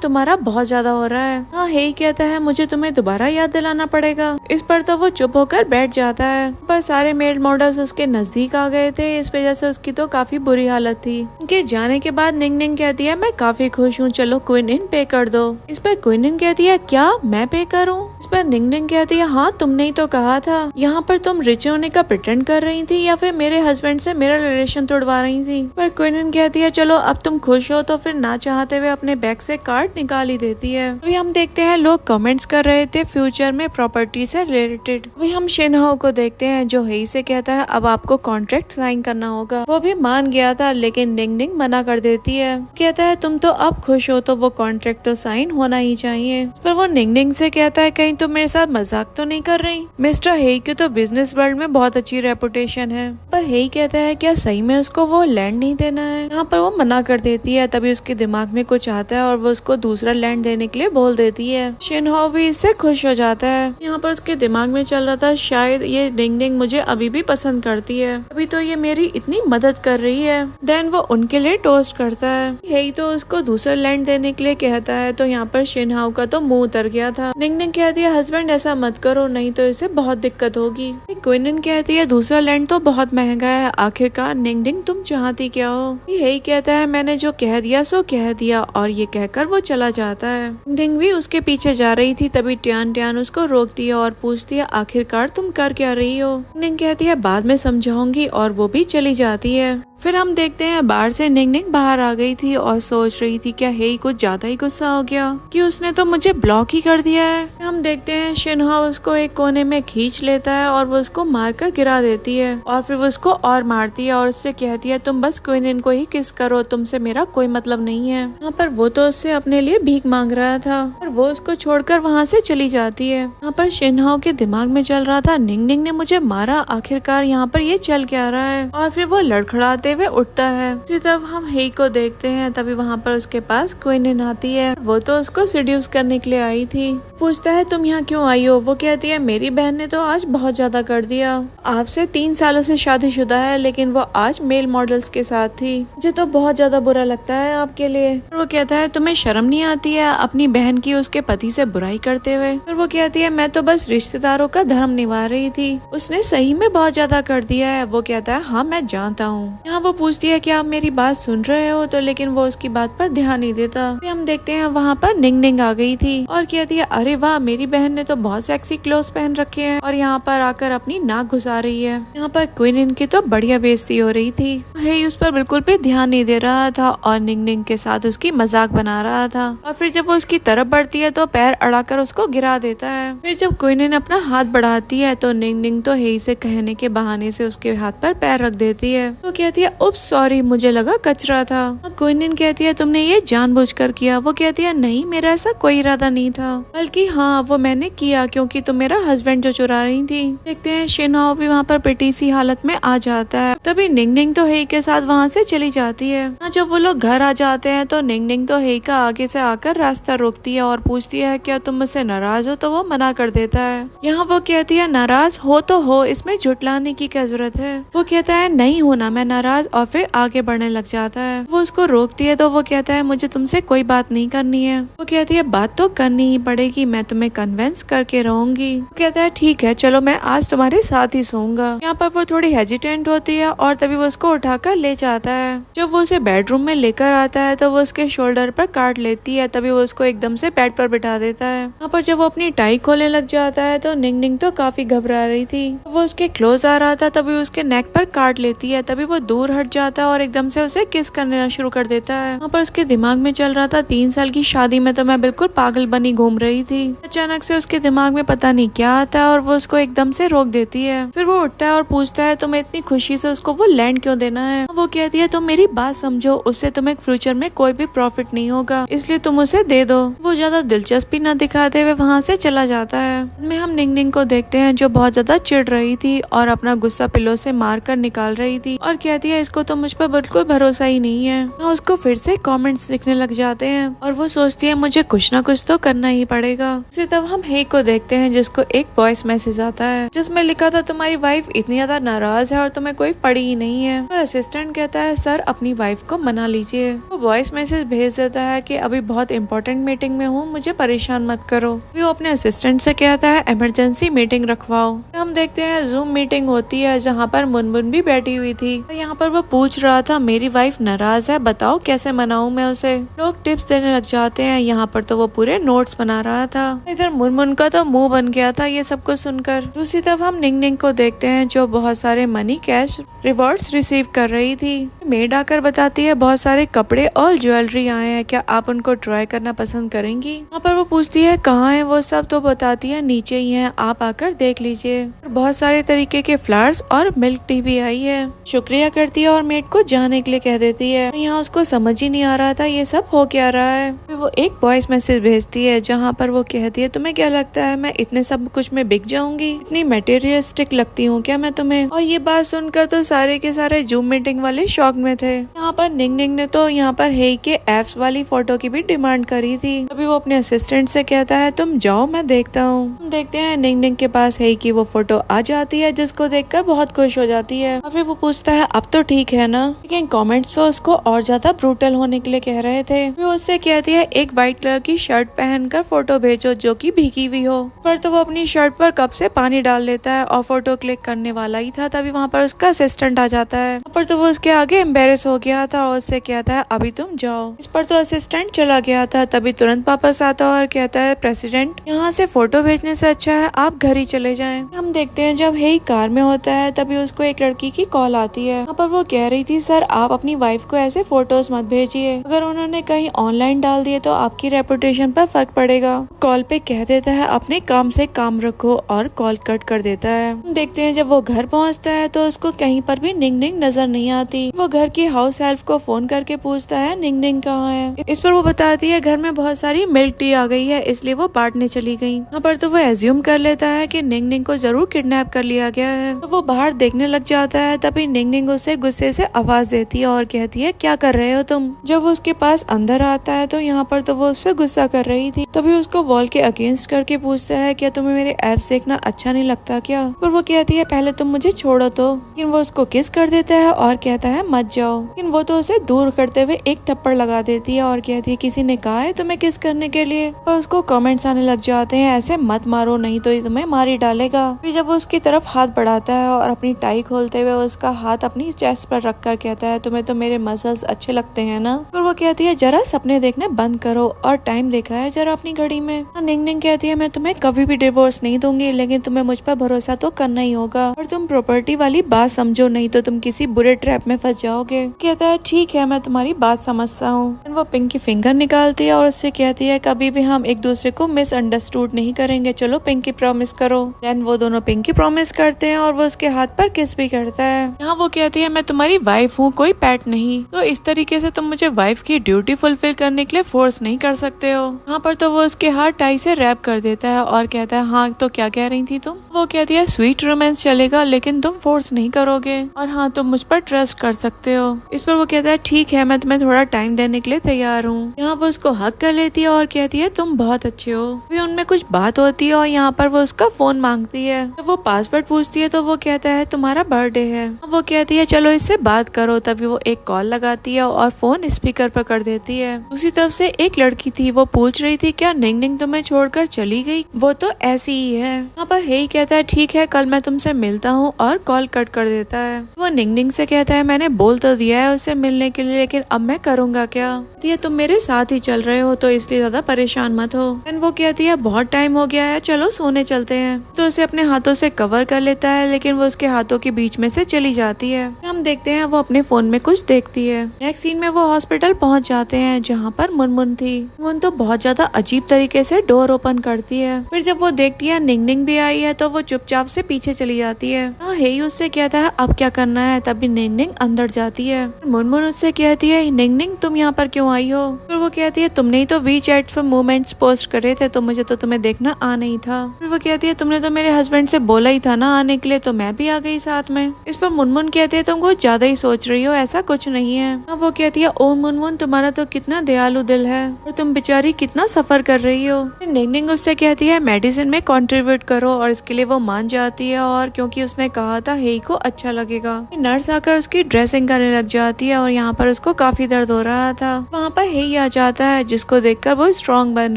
तुम्हारा बहुत ज्यादा हो रहा है। हाँ, हेई कहता है मुझे तुम्हें दोबारा याद दिलाना पड़ेगा। इस पर तो वो चुप होकर बैठ जाता है। पर सारे मेल मॉडल्स उसके नजदीक आ गए थे, इस वजह से उसकी तो काफी बुरी हालत थी। उनके जाने के बाद निंग निंग कहती है मैं काफी खुश हूँ, चलो क्वीन इन पे कर दो। इस पर क्वीन इन कहती है क्या मैं पे करूँ। इस पर निंग निंग कहती है हाँ तुमने ही तो कहा था। यहाँ पर तुम रिच होने का प्रिटेंड कर रही थी या फिर मेरे हस्बैंड से मेरा रिलेशन तोड़वा रही थी। पर क्वीन इन कहती है चलो अब तुम खुश हो तो फिर ना चाहते हुए अपने बैग से कार्ड निकाल ही देती है। अभी हम देखते हैं लोग कमेंट्स कर रहे थे फ्यूचर में प्रॉपर्टी से रिलेटेड। अभी हम शिनहाओ को देखते हैं जो हेई से कहता है अब आपको कॉन्ट्रैक्ट साइन करना होगा। वो भी मान गया था, लेकिन निंग निंग मना कर देती है। कहता है तुम तो अब खुश हो तो वो कॉन्ट्रैक्ट तो साइन होना ही चाहिए। पर वो निंग निंग से कहता है कहीं तुम मेरे साथ मजाक तो नहीं कर रही। मिस्टर हेई की तो बिजनेस वर्ल्ड में बहुत अच्छी रेपुटेशन है। पर हेई कहता है क्या सही में उसको वो लैंड नहीं देना है। यहाँ पर वो मना कर देती है। तभी उसके दिमाग में कुछ आता है और वो उसको दूसरा लैंड देने के लिए बोल देती है। शिनहाओ भी इससे खुश हो जाता है। यहाँ पर उसके दिमाग में चल रहा था शायद ये निंग निंग मुझे अभी भी पसंद करती है, अभी तो ये मेरी इतनी मदद कर रही है। देन वो उनके लिए टोस्ट करता है। हेई तो उसको दूसरा लैंड देने के लिए कहता है। तो यहाँ पर शिनहाओ का तो मुंह उतर गया था। निंग निंग कहती है हस्बैंड ऐसा मत करो नहीं तो इसे बहुत दिक्कत होगी। क्वीन इन कहती है दूसरा लैंड तो बहुत महंगा है, आखिरकार निंग निंग तुम चाहती क्या हो। हेई कहता है मैंने जो कह दिया सो कह दिया, और ये कहकर वो चला जाता है। निंग भी उसके पीछे जा रही थी। तभी टियान टियान उसको रोकती है और पूछती है आखिरकार तुम कर क्या रही हो। निंग कहती है बाद में समझाऊंगी, और वो भी चली जाती है। फिर हम देखते हैं बाहर से निंग निंग बाहर आ गई थी और सोच रही थी क्या हेई कुछ ज्यादा ही गुस्सा हो गया कि उसने तो मुझे ब्लॉक ही कर दिया है। हम देखते हैं शिनहाओ उसको एक कोने में खींच लेता है और वो उसको मारकर गिरा देती है, और फिर वो उसको और मारती है और उससे कहती है तुम बस क्वीन इन को ही किस करो, तुमसे मेरा कोई मतलब नहीं है। यहाँ पर वो तो उससे अपने लिए भीख मांग रहा था और वो उसको छोड़कर वहाँ से चली जाती है। यहाँ पर शिनहाओ के दिमाग में चल रहा था निंग निंग ने मुझे मारा, आखिरकार यहाँ पर ये चल क्या रहा है। और फिर वो लड़खड़ाते हुए उठता है। उसी तरफ हम हेई को देखते हैं। तभी वहाँ पर उसके पास क्वीन इन आती है। वो तो उसको सीड्यूस करने के लिए आई थी। पूछता है तुम यहाँ क्यों आई हो। वो कहती है मेरी बहन ने तो आज बहुत ज्यादा कर दिया, आपसे 3 सालों से शादीशुदा है लेकिन वो आज मेल मॉडल्स के साथ थी, मुझे तो बहुत ज्यादा बुरा लगता है आपके लिए। और वो कहता है तुम्हें शर्म नहीं आती है अपनी बहन की उसके पति से बुराई करते हुए। और वो कहती है मैं तो बस रिश्तेदारों का धर्म निभा रही थी, उसने सही में बहुत ज्यादा कर दिया है। वो कहता है हाँ मैं जानता हूँ। यहाँ वो पूछती है कि आप मेरी बात सुन रहे हो, तो लेकिन वो उसकी बात पर ध्यान नहीं देता। फिर हम देखते हैं वहाँ पर निंग निंग आ गई थी और कहती है अरे वाह मेरी बहन ने तो बहुत सेक्सी क्लोथ पहन रखे हैं, और यहाँ पर आकर अपनी नाक घुसा रही है। यहाँ पर क्वीन इन की तो बढ़िया बेइज्जती हो रही थी और हेई उस पर बिल्कुल भी ध्यान नहीं दे रहा था और निंग निंग के साथ उसकी मजाक बना रहा था। और फिर जब वो उसकी तरफ बढ़ती है तो पैर अड़ाकर उसको गिरा देता है। फिर जब क्वीन इन अपना हाथ बढ़ाती है तो निंग निंग तो हेई से कहने के बहाने से उसके हाथ पर पैर रख देती है। वो कहती है उप सॉरी मुझे लगा कचरा था। क्वीन इन कहती है तुमने ये जानबूझकर किया। वो कहती है नहीं मेरा ऐसा कोई इरादा नहीं था, बल्कि हाँ वो मैंने किया क्योंकि तुम मेरा हस्बैंड जो चुरा रही थी। देखते हैं शिनहाओ भी वहाँ पर पिटी सी हालत में आ जाता है। तभी निंग निंग तो हेई के साथ वहाँ से चली जाती है। जब वो लोग घर आ जाते हैं तो निंग निंग तो हेई का आगे से आकर रास्ता रोकती है और पूछती है क्या तुम मुझसे नाराज हो, तो वो मना कर देता है। यहाँ वो कहती है नाराज हो तो हो, इसमें झुटलाने की क्या जरूरत है। वो कहता है नहीं होना मैं नाराज नाराज और फिर आगे बढ़ने लग जाता है। वो उसको रोकती है तो वो कहता है मुझे तुमसे कोई बात नहीं करनी है। वो कहती है बात तो करनी ही पड़ेगी, मैं तुम्हें कन्विंस करके रहूंगी। वो कहता है ठीक है चलो मैं आज तुम्हारे साथ ही सोऊंगा। यहाँ पर वो थोड़ी हेजिटेंट होती है और तभी वो उसको उठाकर ले जाता है। जब वो उसे बेडरूम में लेकर आता है तो वो उसके शोल्डर पर काट लेती है, तभी वो उसको एकदम से बेड पर बिठा देता है। यहाँ पर जब वो अपनी टाई खोलने लग जाता है तो निंग निंग तो काफी घबरा रही थी। वो उसके क्लोज आ रहा था तभी उसके नेक पर काट लेती है, तभी वो दूर हट जाता है और एकदम से उसे किस करना शुरू कर देता है। वहाँ पर उसके दिमाग में चल रहा था 3 साल की शादी में तो मैं बिल्कुल पागल बनी घूम रही थी। अचानक से उसके दिमाग में पता नहीं क्या आता है और वो उसको एकदम से रोक देती है। फिर वो उठता है और पूछता है तुम्हें इतनी खुशी से उसको वो लैंड क्यों देना है। वो कहती है तुम मेरी बात समझो, उससे तुम्हें फ्यूचर में कोई भी प्रॉफिट नहीं होगा, इसलिए तुम उसे दे दो। वो ज्यादा दिलचस्पी न दिखाते हुए वहाँ से चला जाता है। में हम निंग निंग को देखते हैं जो बहुत ज्यादा चिढ़ रही थी और अपना गुस्सा पिलो से मार कर निकाल रही थी और कहती है इसको तो मुझ पर बिल्कुल भरोसा ही नहीं है। उसको फिर से कमेंट्स दिखने लग जाते हैं और वो सोचती है मुझे कुछ ना कुछ तो करना ही पड़ेगा। उसे तब हम हे को देखते हैं जिसको एक वॉइस मैसेज आता है जिसमें लिखा था तुम्हारी वाइफ इतनी ज्यादा नाराज है और तुम्हें कोई पड़ी ही नहीं है। और असिस्टेंट कहता है सर अपनी वाइफ को मना लीजिए। वो वॉइस मैसेज भेज देता है कि अभी बहुत इंपॉर्टेंट मीटिंग में हूँ, मुझे परेशान मत करो। वो अपने असिस्टेंट से कहता है इमरजेंसी मीटिंग रखवाओ। हम देखते हैं जूम मीटिंग होती है जहाँ पर मुनमुन भी बैठी हुई थी। यहाँ पर वो पूछ रहा था मेरी वाइफ नाराज है, बताओ कैसे मनाऊं मैं उसे। लोग टिप्स देने लग जाते हैं। यहाँ पर तो वो पूरे नोट्स बना रहा था। इधर मुनमुन का तो मुंह बन गया था ये सब कुछ सुनकर। दूसरी तरफ हम निंग निंग को देखते हैं जो बहुत सारे मनी कैश रिवॉर्ड्स रिसीव कर रही थी। मेड आकर बताती है बहुत सारे कपड़े और ज्वेलरी आए हैं, क्या आप उनको ट्राई करना पसंद करेंगी। यहाँ पर वो पूछती है कहाँ है वो सब, तो बताती है नीचे ही है, आप आकर देख लीजिए। बहुत सारे तरीके के फ्लावर्स और मिल्क टी भी आई है। शुक्रिया करती है और मेड को जाने के लिए कह देती है। यहाँ उसको समझ ही नहीं आ रहा था ये सब हो क्या रहा है। फिर वो एक वॉइस मैसेज भेजती है जहाँ पर वो कहती है तुम्हें क्या लगता है मैं इतने सब कुछ में बिक जाऊंगी, इतनी मटेरियलिस्टिक लगती हूँ क्या मैं तुम्हें। और ये बात सुनकर तो सारे के सारे जूम मीटिंग वाले शॉक में थे। यहाँ पर निंग निंग ने तो यहाँ पर हे के एप्स वाली फोटो की भी डिमांड करी थी। अभी वो अपने असिस्टेंट से कहता है तुम जाओ मैं देखता हूँ। देखते हैं निंग निंग के पास हे की वो फोटो आ जाती है जिसको देखकर बहुत खुश हो जाती है। और फिर वो पूछता है अब तो ठीक है ना, लेकिन कमेंट्स तो उसको और ज्यादा ब्रूटल होने के लिए कह रहे थे। वो उससे कहती है एक व्हाइट कलर की शर्ट पहनकर फोटो भेजो जो कि भीगी हुई हो। पर तो वो अपनी शर्ट पर कप से पानी डाल लेता है और फोटो क्लिक करने वाला ही था तभी वहाँ पर उसका असिस्टेंट आ जाता है। पर तो वो उसके आगे एम्बेरस हो गया था और उससे कहता है अभी तुम जाओ। इस पर तो असिस्टेंट चला गया था, तभी तुरंत वापस आता और कहता है प्रेसिडेंट यहाँ से फोटो भेजने से अच्छा है आप घर ही चले जाएं। हम देखते हैं जब हे कार में होता है तभी उसको एक लड़की की कॉल आती है। यहाँ पर वो कह रही थी सर आप अपनी वाइफ को ऐसे फोटोज मत भेजिए, अगर उन्होंने कहीं ऑनलाइन डाल दिए तो आपकी रेपुटेशन पर फर्क पड़ेगा। कॉल पे कह देता है अपने काम से काम रखो और कॉल कट कर देता है। देखते हैं जब वो घर पहुँचता है तो उसको कहीं पर भी निंग निंग नजर नहीं आती। वो घर की हाउस हेल्प को फोन करके पूछता है निंग निंग कहाँ है। इस पर वो बताती है घर में बहुत सारी मिल्क टी आ गई है इसलिए वो बांटने चली गई। यहाँ पर तो वो एज्यूम कर लेता है कि निंग निंग को जरूर किडनैप कर लिया गया है। तो वो बाहर देखने लग जाता है तभी निंग निंग उसे गुस्से से आवाज देती है और कहती है क्या कर रहे हो तुम। जब वो उसके पास अंदर आता है तो यहाँ पर तो वो उस पर गुस्सा कर रही थी। तभी उसको वॉल के अगेंस्ट करके पूछता है क्या तुम्हें मेरे एप्स देखना अच्छा नहीं लगता क्या। पर वो कहती है पहले तुम मुझे छोड़ो तो। लेकिन वो उसको किस कर देता है और कहता है मत जाओ। लेकिन वो तो उसे दूर करते हुए एक थप्पड़ लगा देती है और कहती है किसी ने कहा है तुम्हें किस करने के लिए। और उसको कमेंट्स आने लग जाते हैं ऐसे मत मारो नहीं तो ये तुम्हें मार ही डालेगा। फिर जब वो उसकी तरफ हाथ बढ़ाता है और अपनी टाई खोलते हुए उसका हाथ अपनी चेस्ट पर रखकर कहता है तुम्हें तो मेरे मसल्स अच्छे लगते हैं ना। फिर वो कहती है जरा सपने देखने बंद करो और टाइम देखा है जरा अपनी घड़ी में। निंग निंग कहती है मैं तुम्हें कभी भी डिवोर्स नहीं दूंगी, लेकिन तुम्हें मुझ पर भरोसा तो करना ही होगा और तुम प्रॉपर्टी वाली बात समझो नहीं तो तुम किसी बुरे ट्रैप में फंस जाओगे। कहता है ठीक है मैं तुम्हारी बात समझता हूँ। वो पिंकी फिंगर निकालती है और उससे कहती है कभी भी हम एक दूसरे को मिसअंडरस्टूड नहीं करेंगे, चलो पिंकी प्रॉमिस करो। देन वो दोनों पिंकी प्रॉमिस करते हैं और वो उसके हाथ पर किस भी करता है। यहाँ वो कहती है मैं तुम्हारी वाइफ हूँ कोई पेट नहीं, तो इस तरीके से तुम मुझे वाइफ की ड्यूटी फुलफिल करने के लिए फोर्स नहीं कर सकते हो। यहाँ पर तो वो उसके हाथ टाई से रैप कर देता है और कहता है हाँ तो क्या कह रही थी तुम। वो कहती है स्वीट रोमांस चलेगा लेकिन तुम फोर्स नहीं करोगे और हाँ तुम मुझ पर ट्रस्ट कर सकते हो। इस पर वो कहता है ठीक है मैं तुम्हें थोड़ा टाइम देने के लिए तैयार हूँ। यहाँ वो उसको हक कर लेती है और कहती है तुम बहुत अच्छे हो। फिर उनमें कुछ बात होती है और यहाँ पर वो उसका फोन मांगती है। जब वो पासवर्ड पूछती है तो वो कहता है तुम्हारा बर्थडे है। वो कहती है चलो चलो इससे बात करो। तभी वो एक कॉल लगाती है और फोन स्पीकर पर कर देती है। दूसरी तरफ से एक लड़की थी, वो पूछ रही थी क्या निंग तुम्हें छोड़कर चली गई? वो तो ऐसी ही है। यहाँ पर हेई कहता है ठीक है कल मैं तुमसे मिलता हूँ और कॉल कट कर देता है। वो निंग से कहता है मैंने बोल तो दिया है उससे मिलने के लिए, लेकिन अब मैं करूँगा क्या? ये तुम मेरे साथ ही चल रहे हो तो इसलिए ज्यादा परेशान मत हो। वो कहती है बहुत टाइम हो गया है, चलो सोने चलते हैं। तो उसे अपने हाथों से कवर कर लेता है, लेकिन वो उसके हाथों के बीच में से चली जाती है। हम देखते हैं वो अपने फोन में कुछ देखती है। नेक्स्ट सीन में वो हॉस्पिटल पहुंच जाते हैं जहाँ पर मुनमुन थी। मुन तो बहुत ज्यादा अजीब तरीके से डोर ओपन करती है। फिर जब वो देखती है निंग भी आई है तो वो चुपचाप से पीछे चली जाती है। हेई उससे कहता है अब क्या करना है, तभी निंग अंदर जाती है। मुनमुन उससे कहती है निंग तुम यहाँ पर क्यों आई हो? फिर वो कहती है तुमने ही तो वीचैट पर मूवमेंट्स पोस्ट करे थे तो मुझे तो तुम्हें देखना आ नहीं था। फिर वो कहती है तुमने तो मेरे हस्बैंड से बोला ही था ना आने के लिए, तो मैं भी आ गई साथ में। इस पर मुनमुन कहती है तुम कुछ ज्यादा ही सोच रही हो, ऐसा कुछ नहीं है। अब वो कहती है ओ मुनमुन तुम्हारा तो कितना दयालु दिल है और तुम बेचारी कितना सफर कर रही हो। निंग उससे कहती है मेडिसिन में कंट्रीब्यूट करो और इसके लिए वो मान जाती है, और क्योंकि उसने कहा था हेई को अच्छा लगेगा। नर्स आकर उसकी ड्रेसिंग करने लग जाती है और यहाँ पर उसको काफी दर्द हो रहा था। वहाँ पर हेई आ जाता है जिसको देखकर वो स्ट्रॉन्ग बन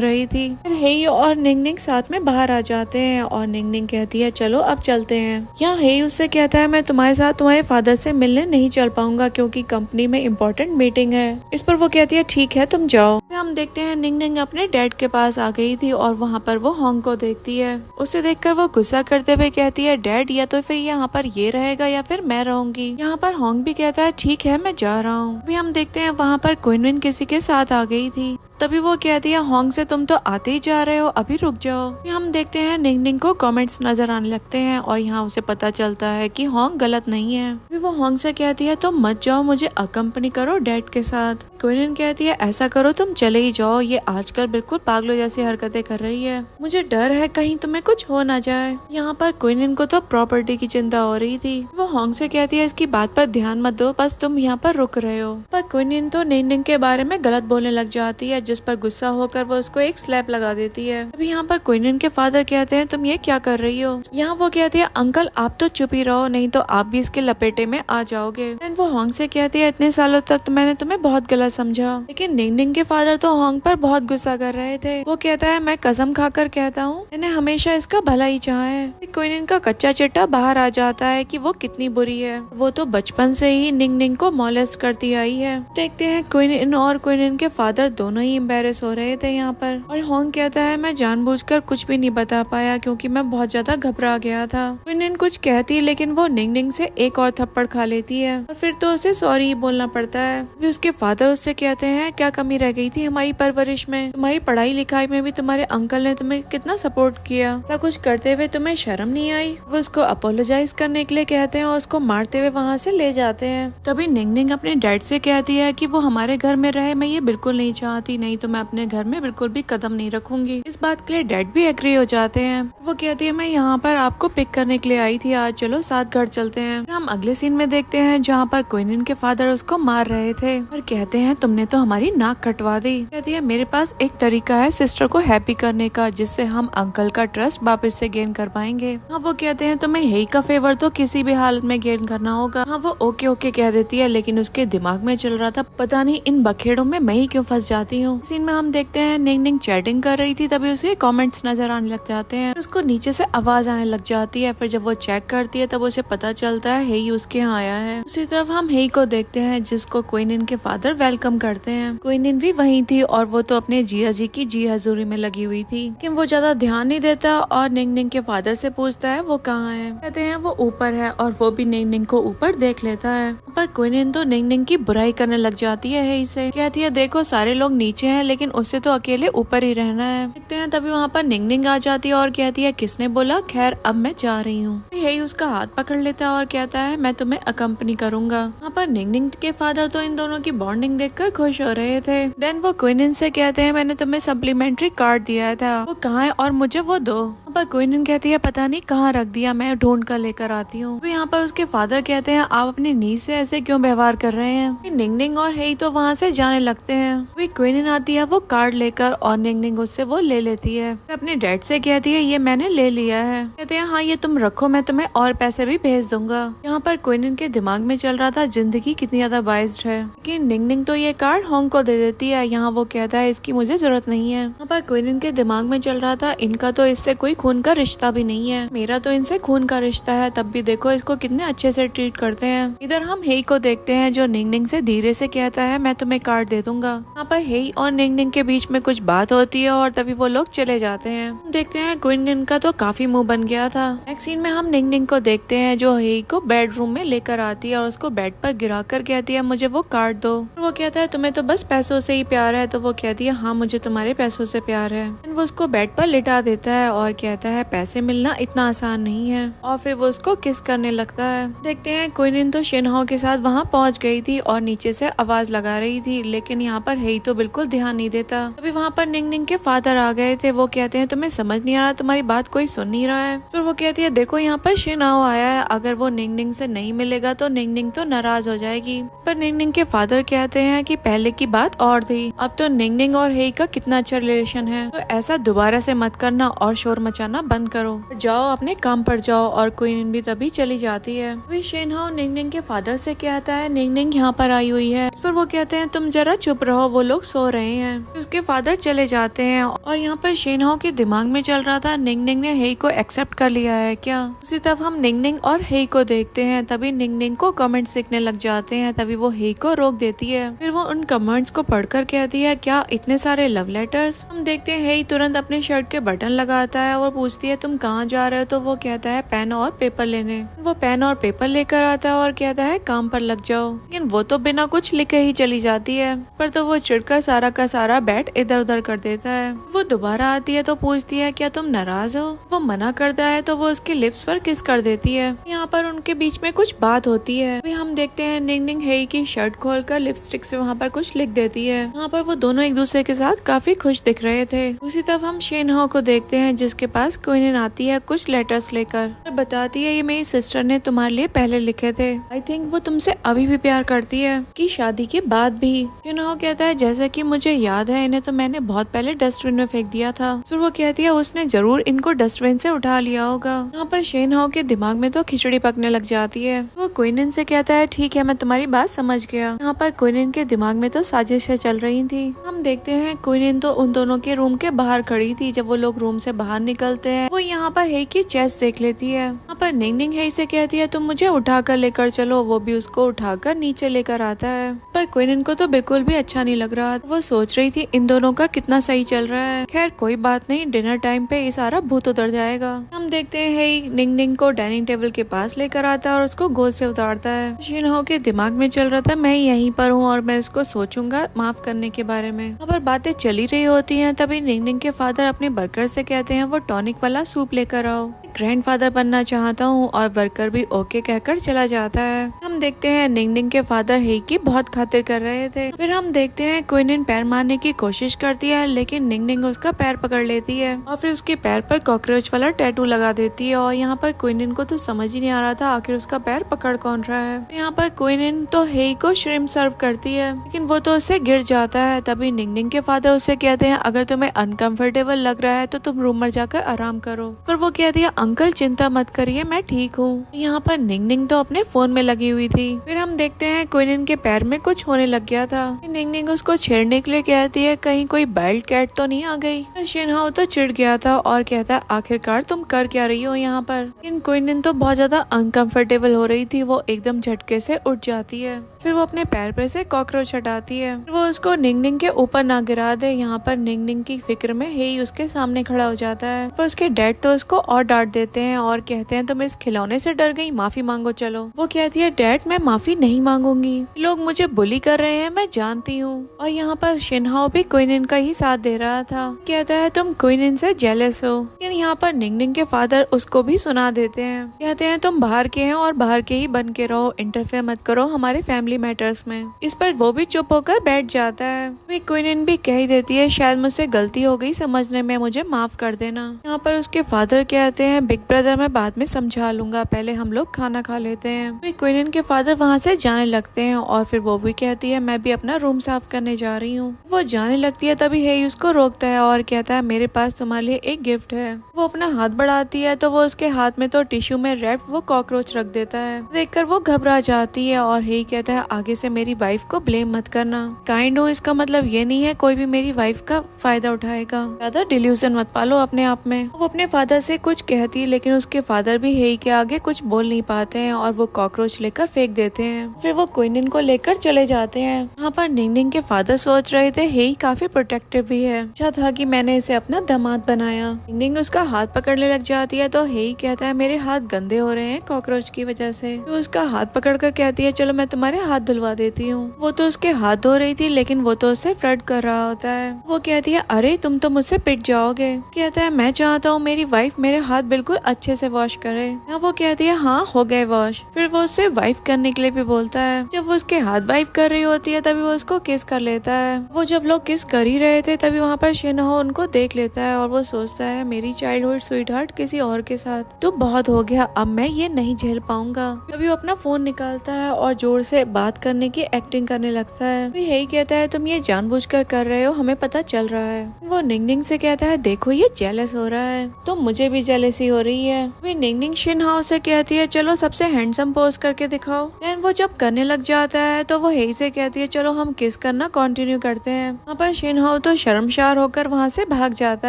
रही थी। फिर हेई और निंग साथ में बाहर आ जाते हैं और निंग कहती है चलो अब चलते हैं। यहाँ हेई उससे कहता है मैं तुम्हारे साथ तुम्हारे फादर से मिलने नहीं चल पाऊंगा क्योंकि कंपनी में इम्पोर्टेंट मीटिंग है। इस पर वो कहती है ठीक है तुम जाओ। फिर हम देखते हैं निंग अपने डैड के पास आ गई थी और वहाँ पर वो होंग को देखती है। उसे देखकर वो गुस्सा करते हुए कहती है डैड या तो फिर यहाँ पर ये रहेगा या फिर मैं रहूंगी। यहाँ पर होंग भी कहता है ठीक है मैं जा रहा हूँ। अभी हम देखते हैं वहाँ पर क्विनविन किसी के साथ आ गई थी। तभी वो कहती है होंग से तुम तो आते ही जा रहे हो, अभी रुक जाओ। हम देखते हैं निंग को कमेंट्स नजर आने लगते हैं और यहाँ उसे पता चलता है कि होंग गलत नहीं है। फिर वो होंग से कहती है तुम मत जाओ, मुझे अकम्पनी करो डैड के साथ। क्विनविन कहती है ऐसा करो तुम चले ही जाओ, ये आजकल बिल्कुल पागलों जैसी हरकतें कर रही है, मुझे डर है कहीं तुम्हें कुछ हो ना जाए। यहाँ पर क्विनविन को तो प्रॉपर्टी की चिंता हो रही थी। वो होंग से कहती है इसकी बात पर ध्यान मत दो, बस तुम यहाँ पर रुक रहे हो। पर क्विनविन तो निंग के बारे में गलत बोलने लग जाती है, जिस पर गुस्सा होकर वो उसको एक स्लैप लगा देती है। अभी यहाँ पर क्विनविन के फादर कहते हैं तुम ये क्या कर रही हो? यहाँ वो कहती है अंकल आप तो चुप ही रहो, नहीं तो आप भी इसके लपेटे में आ जाओगे। एंड वो होंग से कहती है इतने सालों तक तो मैंने तुम्हें बहुत गलत समझा। लेकिन निंग के फादर तो होंग पर बहुत गुस्सा कर रहे थे। वो कहता है मैं कसम खाकर कहता हूँ मैंने हमेशा इसका भला ही चाहा है। क्विनविन का कच्चा चिट्टा बाहर आ जाता है कि वो कितनी बुरी है। वो तो बचपन से ही निंग को मॉलेस्ट करती आई है। देखते हैं क्विनविन और क्विनविन के फादर दोनों ही एम्बेरस हो रहे थे यहाँ पर। और होंग कहता है मैं जानबूझकर कुछ भी नहीं बता पाया क्योंकि मैं बहुत ज्यादा घबरा गया था। क्विनविन कुछ कहती है लेकिन वो निंग से एक और थप्पड़ खा लेती है और फिर तो उसे सॉरी ही बोलना पड़ता है। भी उसके फादर उससे कहते हैं क्या कमी रह गई थी हमारी परवरिश में, तुम्हारी पढ़ाई लिखाई में भी तुम्हारे अंकल ने तुम्हें कितना सपोर्ट किया, ऐसा कुछ करते हुए तुम्हें शर्म नहीं आई। वो उसको अपोलोजाइज करने के लिए कहते हैं और उसको मारते हुए वहाँ से ले जाते हैं। तभी निंग अपने डैड से कहती है कि वो हमारे घर में रहे, मैं ये बिल्कुल नहीं चाहती, नहीं तो मैं अपने घर में बिल्कुल भी कदम नहीं रखूंगी। इस बात के लिए डैड भी एग्री हो जाते हैं। वो कहती है मैं यहाँ पर आपको पिक करने के लिए आई थी आज, चलो साथ घर चलते हैं। हम अगले सीन में देखते हैं जहाँ पर क्विनविन के फादर उसको मार रहे थे और कहते हैं तुमने तो हमारी नाक कटवा दी। कहती है मेरे पास एक तरीका है सिस्टर को हैप्पी करने का जिससे हम अंकल का ट्रस्ट वापस से गेन कर पाएंगे। हाँ वो कहते हैं तुम्हें हेई का फेवर तो किसी भी हालत में गेन करना होगा। हाँ वो ओके ओके कह देती है, लेकिन उसके दिमाग में चल रहा था पता नहीं इन बखेड़ों में मैं ही क्यों फंस जाती हूँ। सीन में हम देखते हैं निंग चैटिंग कर रही थी, तभी उसके कमेंट्स नजर आने लग जाते हैं। उसको नीचे से आवाज आने लग जाती है। फिर जब वो चेक करती है तब उसे पता चलता है हेई उसके यहाँ आया है। उसी तरफ हम हेई को देखते हैं जिसको क्विनविन के फादर वेलकम करते हैं। क्विनविन भी वहीं थी और वो तो अपने जिया जी की जी हजूरी में लगी हुई थी, लेकिन वो ज्यादा ध्यान नहीं देता और निंग के फादर से पूछता है वो कहाँ है। कहते हैं वो ऊपर है और वो भी निंग को ऊपर देख लेता है। पर क्विनविन तो निंग की बुराई करने लग जाती है हेई से। कहती है देखो सारे लोग नीचे हैं लेकिन उससे तो अकेले ऊपर ही रहना है। देखते हैं तभी वहाँ पर निंग आ जाती है और कहती है किसने बोला, खैर अब मैं जा रही हूँ। हेई उसका हाथ पकड़ लेता है और कहता है मैं तुम्हें अकम्पनी करूंगा। वहाँ पर निंग के फादर तो इन दोनों की बॉन्डिंग देखकर खुश हो रहे थे। देन वो क्विनविन से कहते हैं मैंने तुम्हें सप्लीमेंट्री कार्ड दिया था, वो कहाँ है और मुझे वो दो। पर क्विनिन कहती है पता नहीं कहाँ रख दिया, मैं ढूंढ कर लेकर आती हूँ। तो यहाँ पर उसके फादर कहते हैं आप अपनी नीज से ऐसे क्यों व्यवहार कर रहे हैं। निंग निंग और हेई तो वहाँ से जाने लगते हैं। अभी क्विनिन आती है वो कार्ड लेकर और निंग निंग उससे वो ले लेती है। अपने डैड से कहती है ये मैंने ले लिया है। कहते हैं हाँ ये तुम रखो, मैं तुम्हें और पैसे भी भेज दूंगा। यहाँ पर क्विनिन के दिमाग में चल रहा था जिंदगी कितनी ज्यादा बाइस्ड है, लेकिन निंग निंग तो ये कार्ड होंग को दे देती है। यहाँ वो कहता है इसकी मुझे जरूरत नहीं है। यहाँ पर क्विनिन के दिमाग में चल रहा था इनका तो इससे कोई खून का रिश्ता भी नहीं है, मेरा तो इनसे खून का रिश्ता है, तब भी देखो इसको कितने अच्छे से ट्रीट करते हैं। इधर हम हेई को देखते हैं जो निंग निंग से धीरे से कहता है मैं तुम्हें कार्ड दे दूंगा। यहाँ पर हेई और निंग निंग के बीच में कुछ बात होती है और तभी वो लोग चले जाते हैं। देखते हैं क्विनिन का तो काफी मुंह बन गया था। नेक्स्ट सीन में हम निंग निंग को देखते हैं जो हेई को बेडरूम में लेकर आती है और उसको बेड पर गिरा कर कहती है मुझे वो कार्ड दो। वो कहता है तुम्हें तो बस पैसों से ही प्यार है। तो वो कहती है हाँ मुझे तुम्हारे पैसों से प्यार है। वो उसको बेड पर लिटा देता है और कहता है पैसे मिलना इतना आसान नहीं है, और फिर वो उसको किस करने लगता है। देखते हैं क्विनिन तो शिनहो के साथ वहाँ पहुँच गई थी और नीचे से आवाज लगा रही थी, लेकिन यहाँ पर हेई तो बिल्कुल ध्यान नहीं देता। अभी वहाँ पर निंग निंग के फादर आ गए थे। वो कहते हैं तुम्हें समझ नहीं आ रहा, तुम्हारी बात कोई सुन नहीं रहा है। फिर वो कहती है देखो यहाँ पर शिनहो आया है, अगर वो निंग निंग से नहीं मिलेगा तो निंग निंग तो नाराज हो जाएगी। पर निंग निंग के फादर कहते हैं कि पहले की बात और थी, अब तो निंग निंग और हेई का कितना अच्छा रिलेशन है, तो ऐसा दोबारा से मत करना और शोर मचाना बंद करो, जाओ अपने काम पर जाओ। और क्वीन भी तभी चली जाती है। अभी शिनहो निंग निंग के फादर से कहता है निंग निंग यहाँ पर आई हुई है। इस पर वो कहते हैं तुम जरा चुप रहो, वो लोग सो रहे हैं। उसके फादर चले जाते हैं और यहाँ पर शिनहो के दिमाग में चल रहा था निंग निंग ने हेई को एक्सेप्ट कर लिया है क्या। उसी तरफ हम निंग निंग और हेई को देखते हैं। तभी निंग निंग को कमेंट्स लिखने लग जाते हैं, तभी वो हेई को रोक देती है। फिर वो उन कमेंट्स को पढ़कर कहती है क्या इतने सारे लव लेटर्स। हम देखते हैं हेई तुरंत अपने शर्ट के बटन लगाता है और पूछती है तुम कहाँ जा रहे हो। तो वो कहता है पेन और पेपर लेने। वो पेन और पेपर लेकर आता है और कहता है काम पर लग जाओ, लेकिन वो तो बिना कुछ लिखे ही चली जाती है। पर तो वो चिढ़कर सारा का सारा बैट इधर उधर कर देता है। वो दोबारा आती है तो पूछती है क्या तुम नाराज हो। वो मना करता है तो वो उसके लिप्स पर किस कर देती है। यहाँ पर उनके बीच में कुछ बात होती है। अभी हम देखते हैं निंग निंग हेई की शर्ट खोलकर लिपस्टिक से वहाँ पर कुछ लिख देती है। वहाँ पर वो दोनों एक दूसरे के साथ काफी खुश दिख रहे थे। उसी तरफ हम शिनहो को देखते हैं जिसके पास क्वीन आती है कुछ लेटर्स लेकर, बताती है ये मेरी सिस्टर ने तुम्हारे लिए पहले लिखे थे, आई थिंक वो तुमसे अभी भी प्यार करती है कि शादी के बाद भी। शिनहो कहता है जैसे कि मुझे याद है इन्हें तो मैंने बहुत पहले डस्टबिन में फेंक दिया था। फिर वो कहती है उसने जरूर इनको डस्टबिन से उठा लिया होगा। यहाँ पर शिनहो के दिमाग में तो खिचड़ी पकने लग जाती है। वो क्वीन से कहता है ठीक है मैं तुम्हारी बात समझ गया। यहाँ पर क्वीन के दिमाग में तो साजिशें चल रही थी। हम देखते हैं क्वीन तो उन दोनों के रूम के बाहर खड़ी थी। जब वो लोग रूम से बाहर निकलते हैं वो यहाँ पर हेई की चेस्ट देख लेती है। यहाँ पर निंग निंग हेई से कहती है तुम मुझे उठाकर लेकर चलो। वो भी उसको उठाकर नीचे लेकर आता है, पर क्वीन को तो बिल्कुल भी अच्छा नहीं लग रहा। वो सोच रही थी इन दोनों का कितना सही चल रहा है। खैर कोई बात नहीं, डिनर टाइम पे ये सारा भूत उतर जाएगा। हम देखते हैं हेई निंग निंग को डाइनिंग टेबल के पास लेकर आता है और उसको गोद से उतारता है। शिनहो के दिमाग में चल रहा था मैं यहीं पर हूँ और मैं इसको सोचूंगा माफ करने के बारे में। यहाँ पर बातें चली रही होती हैं। तभी निंग निंग के फादर अपने वर्कर से कहते हैं वो टॉनिक वाला सूप लेकर आओ, ग्रैंडफादर बनना चाहता हूँ। और वर्कर भी ओके कहकर चला जाता है। हम देखते हैं निंग निंग के फादर हेई की बहुत खातिर कर रहे थे। फिर हम देखते हैं क्वीन पैर मारने की कोशिश करती है, लेकिन निंग निंग उसका पैर पकड़ लेती है और फिर उसके पैर पर कॉकरोच वाला टैटू लगा देती है। और यहाँ पर क्वीन को तो समझ ही नहीं आ रहा था आखिर उसका पैर पकड़ कौन रहा है। यहाँ पर क्वीन तो हेई को श्रिम्प सर्व करती है, लेकिन वो तो उससे गिर जाता है। तभी निंग निंग के फादर उससे कहते हैं अगर तुम्हें अनकंफर्टेबल लग रहा है तो तुम रूम में जाकर आराम करो। पर वो कहती है अंकल चिंता मत करिए मैं ठीक हूँ। यहाँ पर निंग निंग तो अपने फोन में लगी हुई थी। फिर हम देखते हैं क्वीन के पैर में कुछ होने लग गया था। निंग निंग उसको छेड़ने के लिए कहती है कहीं कोई वाइल्ड कैट तो नहीं आ गई। शिनहो तो चिढ़ गया था और कहता है आखिरकार तुम कर क्या रही हो यहाँ पर। लेकिन क्वीन तो बहुत ज्यादा अनकंफर्टेबल हो रही थी। वो एकदम झटके से उठ जाती है। फिर वो अपने पैर पे से कॉकरोच हटाती है। वो उसको निंग निंग के ऊपर ना गिरा दे। यहाँ पर निंग निंग की फिक्र में हेई उसके सामने खड़ा हो जाता है। पर उसके डैड तो उसको और डांट देते हैं और कहते हैं तुम इस खिलौने से डर गई, माफी मांगो चलो। वो कहती है डैड मैं माफी नहीं मांगूंगी, लोग मुझे बुली कर रहे हैं, मैं जानती हूँ। और यहाँ पर शिनहाओ भी क्विनिन का ही साथ दे रहा था। कहता है तुम क्विनिन से जेलस हो। लेकिन यहाँ पर निंगनिंग के फादर उसको भी सुना देते हैं। कहते हैं तुम बाहर के हैं और बाहर के ही बन के रहो, इंटरफेयर मत करो हमारे फैमिली मैटर्स में। इस पर वो भी चुप होकर बैठ जाता है। वे क्विनिन भी कह ही देती है शायद मुझसे गलती हो गई समझने में, मुझे माफ कर देना। यहाँ पर उसके फादर कहते हैं बिग ब्रदर मैं बाद में समझा लूंगा, पहले हम लोग खाना खा लेते हैं। वे क्विनिन के फादर वहाँ से जाने लगते हैं और फिर वो भी कहती है मैं भी अपना रूम साफ करने जा रही हूँ। वो जाने लगती है तभी हेई उसको रोकता है और कहता है मेरे पास तुम्हारे लिए एक गिफ्ट है। वो अपना हाथ बढ़ाती है तो वो उसके हाथ में तो टिश्यू में रैप्ड वो कॉकरोच रख देता है। देखकर वो घबरा जाती है और हेई कहता है आगे से मेरी वाइफ को ब्लेम मत करना। काइंड हो इसका मतलब ये नहीं है कोई भी मेरी वाइफ का फायदा उठाएगा, ज्यादा डिल्यूजन मत पालो अपने आप में। वो अपने फादर से कुछ कहती है लेकिन उसके फादर भी हेई के आगे कुछ बोल नहीं पाते हैं और वो कॉकरोच लेकर फेंक देते हैं। फिर वो क्विनिन को लेकर चले जाते हैं। यहाँ पर निंगनिंग के फादर सोच रहे थे हेई काफी प्रोटेक्टिव भी है, अच्छा था कि मैंने इसे अपना दामाद बनाया। निंगनिंग उसका हाथ पकड़ने लग जाती है तो हेई कहता है मेरे हाथ गंदे हो रहे हैं कॉकरोच की वजह से। तो उसका हाथ पकड़कर कहती है चलो मैं तुम्हारे हाथ धुलवा देती हूँ। वो तो उसके हाथ धो रही थी लेकिन वो तो उससे फ्लर्ट कर रहा होता है। वो कहती है अरे तुम तो मुझसे पिट जाओगे। कहता है मैं चाहता हूँ मेरी वाइफ मेरे हाथ बिल्कुल अच्छे से वॉश करे। वो कहती है हाँ हो गए वॉश। फिर वो उससे वाइफ करने के लिए भी बोलता है। जब वो उसके हाथ वाइफ कर रही होती है तभी वो उसको किस कर लेता है। वो जब लोग किस कर ही रहे थे तभी वहाँ पर शिनहो उनको देख लेता है और वो सोचता है मेरी चाइल्डहुड स्वीटहार्ट किसी और के साथ, तो बहुत हो गया, अब मैं ये नहीं झेल पाऊंगा। तभी वो अपना फोन निकालता है और जोर से बात करने की एक्टिंग करने लगता है। वो यही कहता है तुम ये जानबूझकर कर रहे हो, हमें पता चल रहा है। वो निंगनिंग से कहता है देखो ये जेलस हो रहा है, तो मुझे भी जेलसी हो रही है। वे निंगनिंग शिनहाओ से कहती है चलो सबसे हैंडसम पोज करके दिखाओ। एंड वो जब करने लग जाता है तो वो हेई से कहती है चलो हम किस करना कंटिन्यू करते हैं। वहाँ पर शिनहाओ तो शर्मशार होकर वहाँ से भाग जाता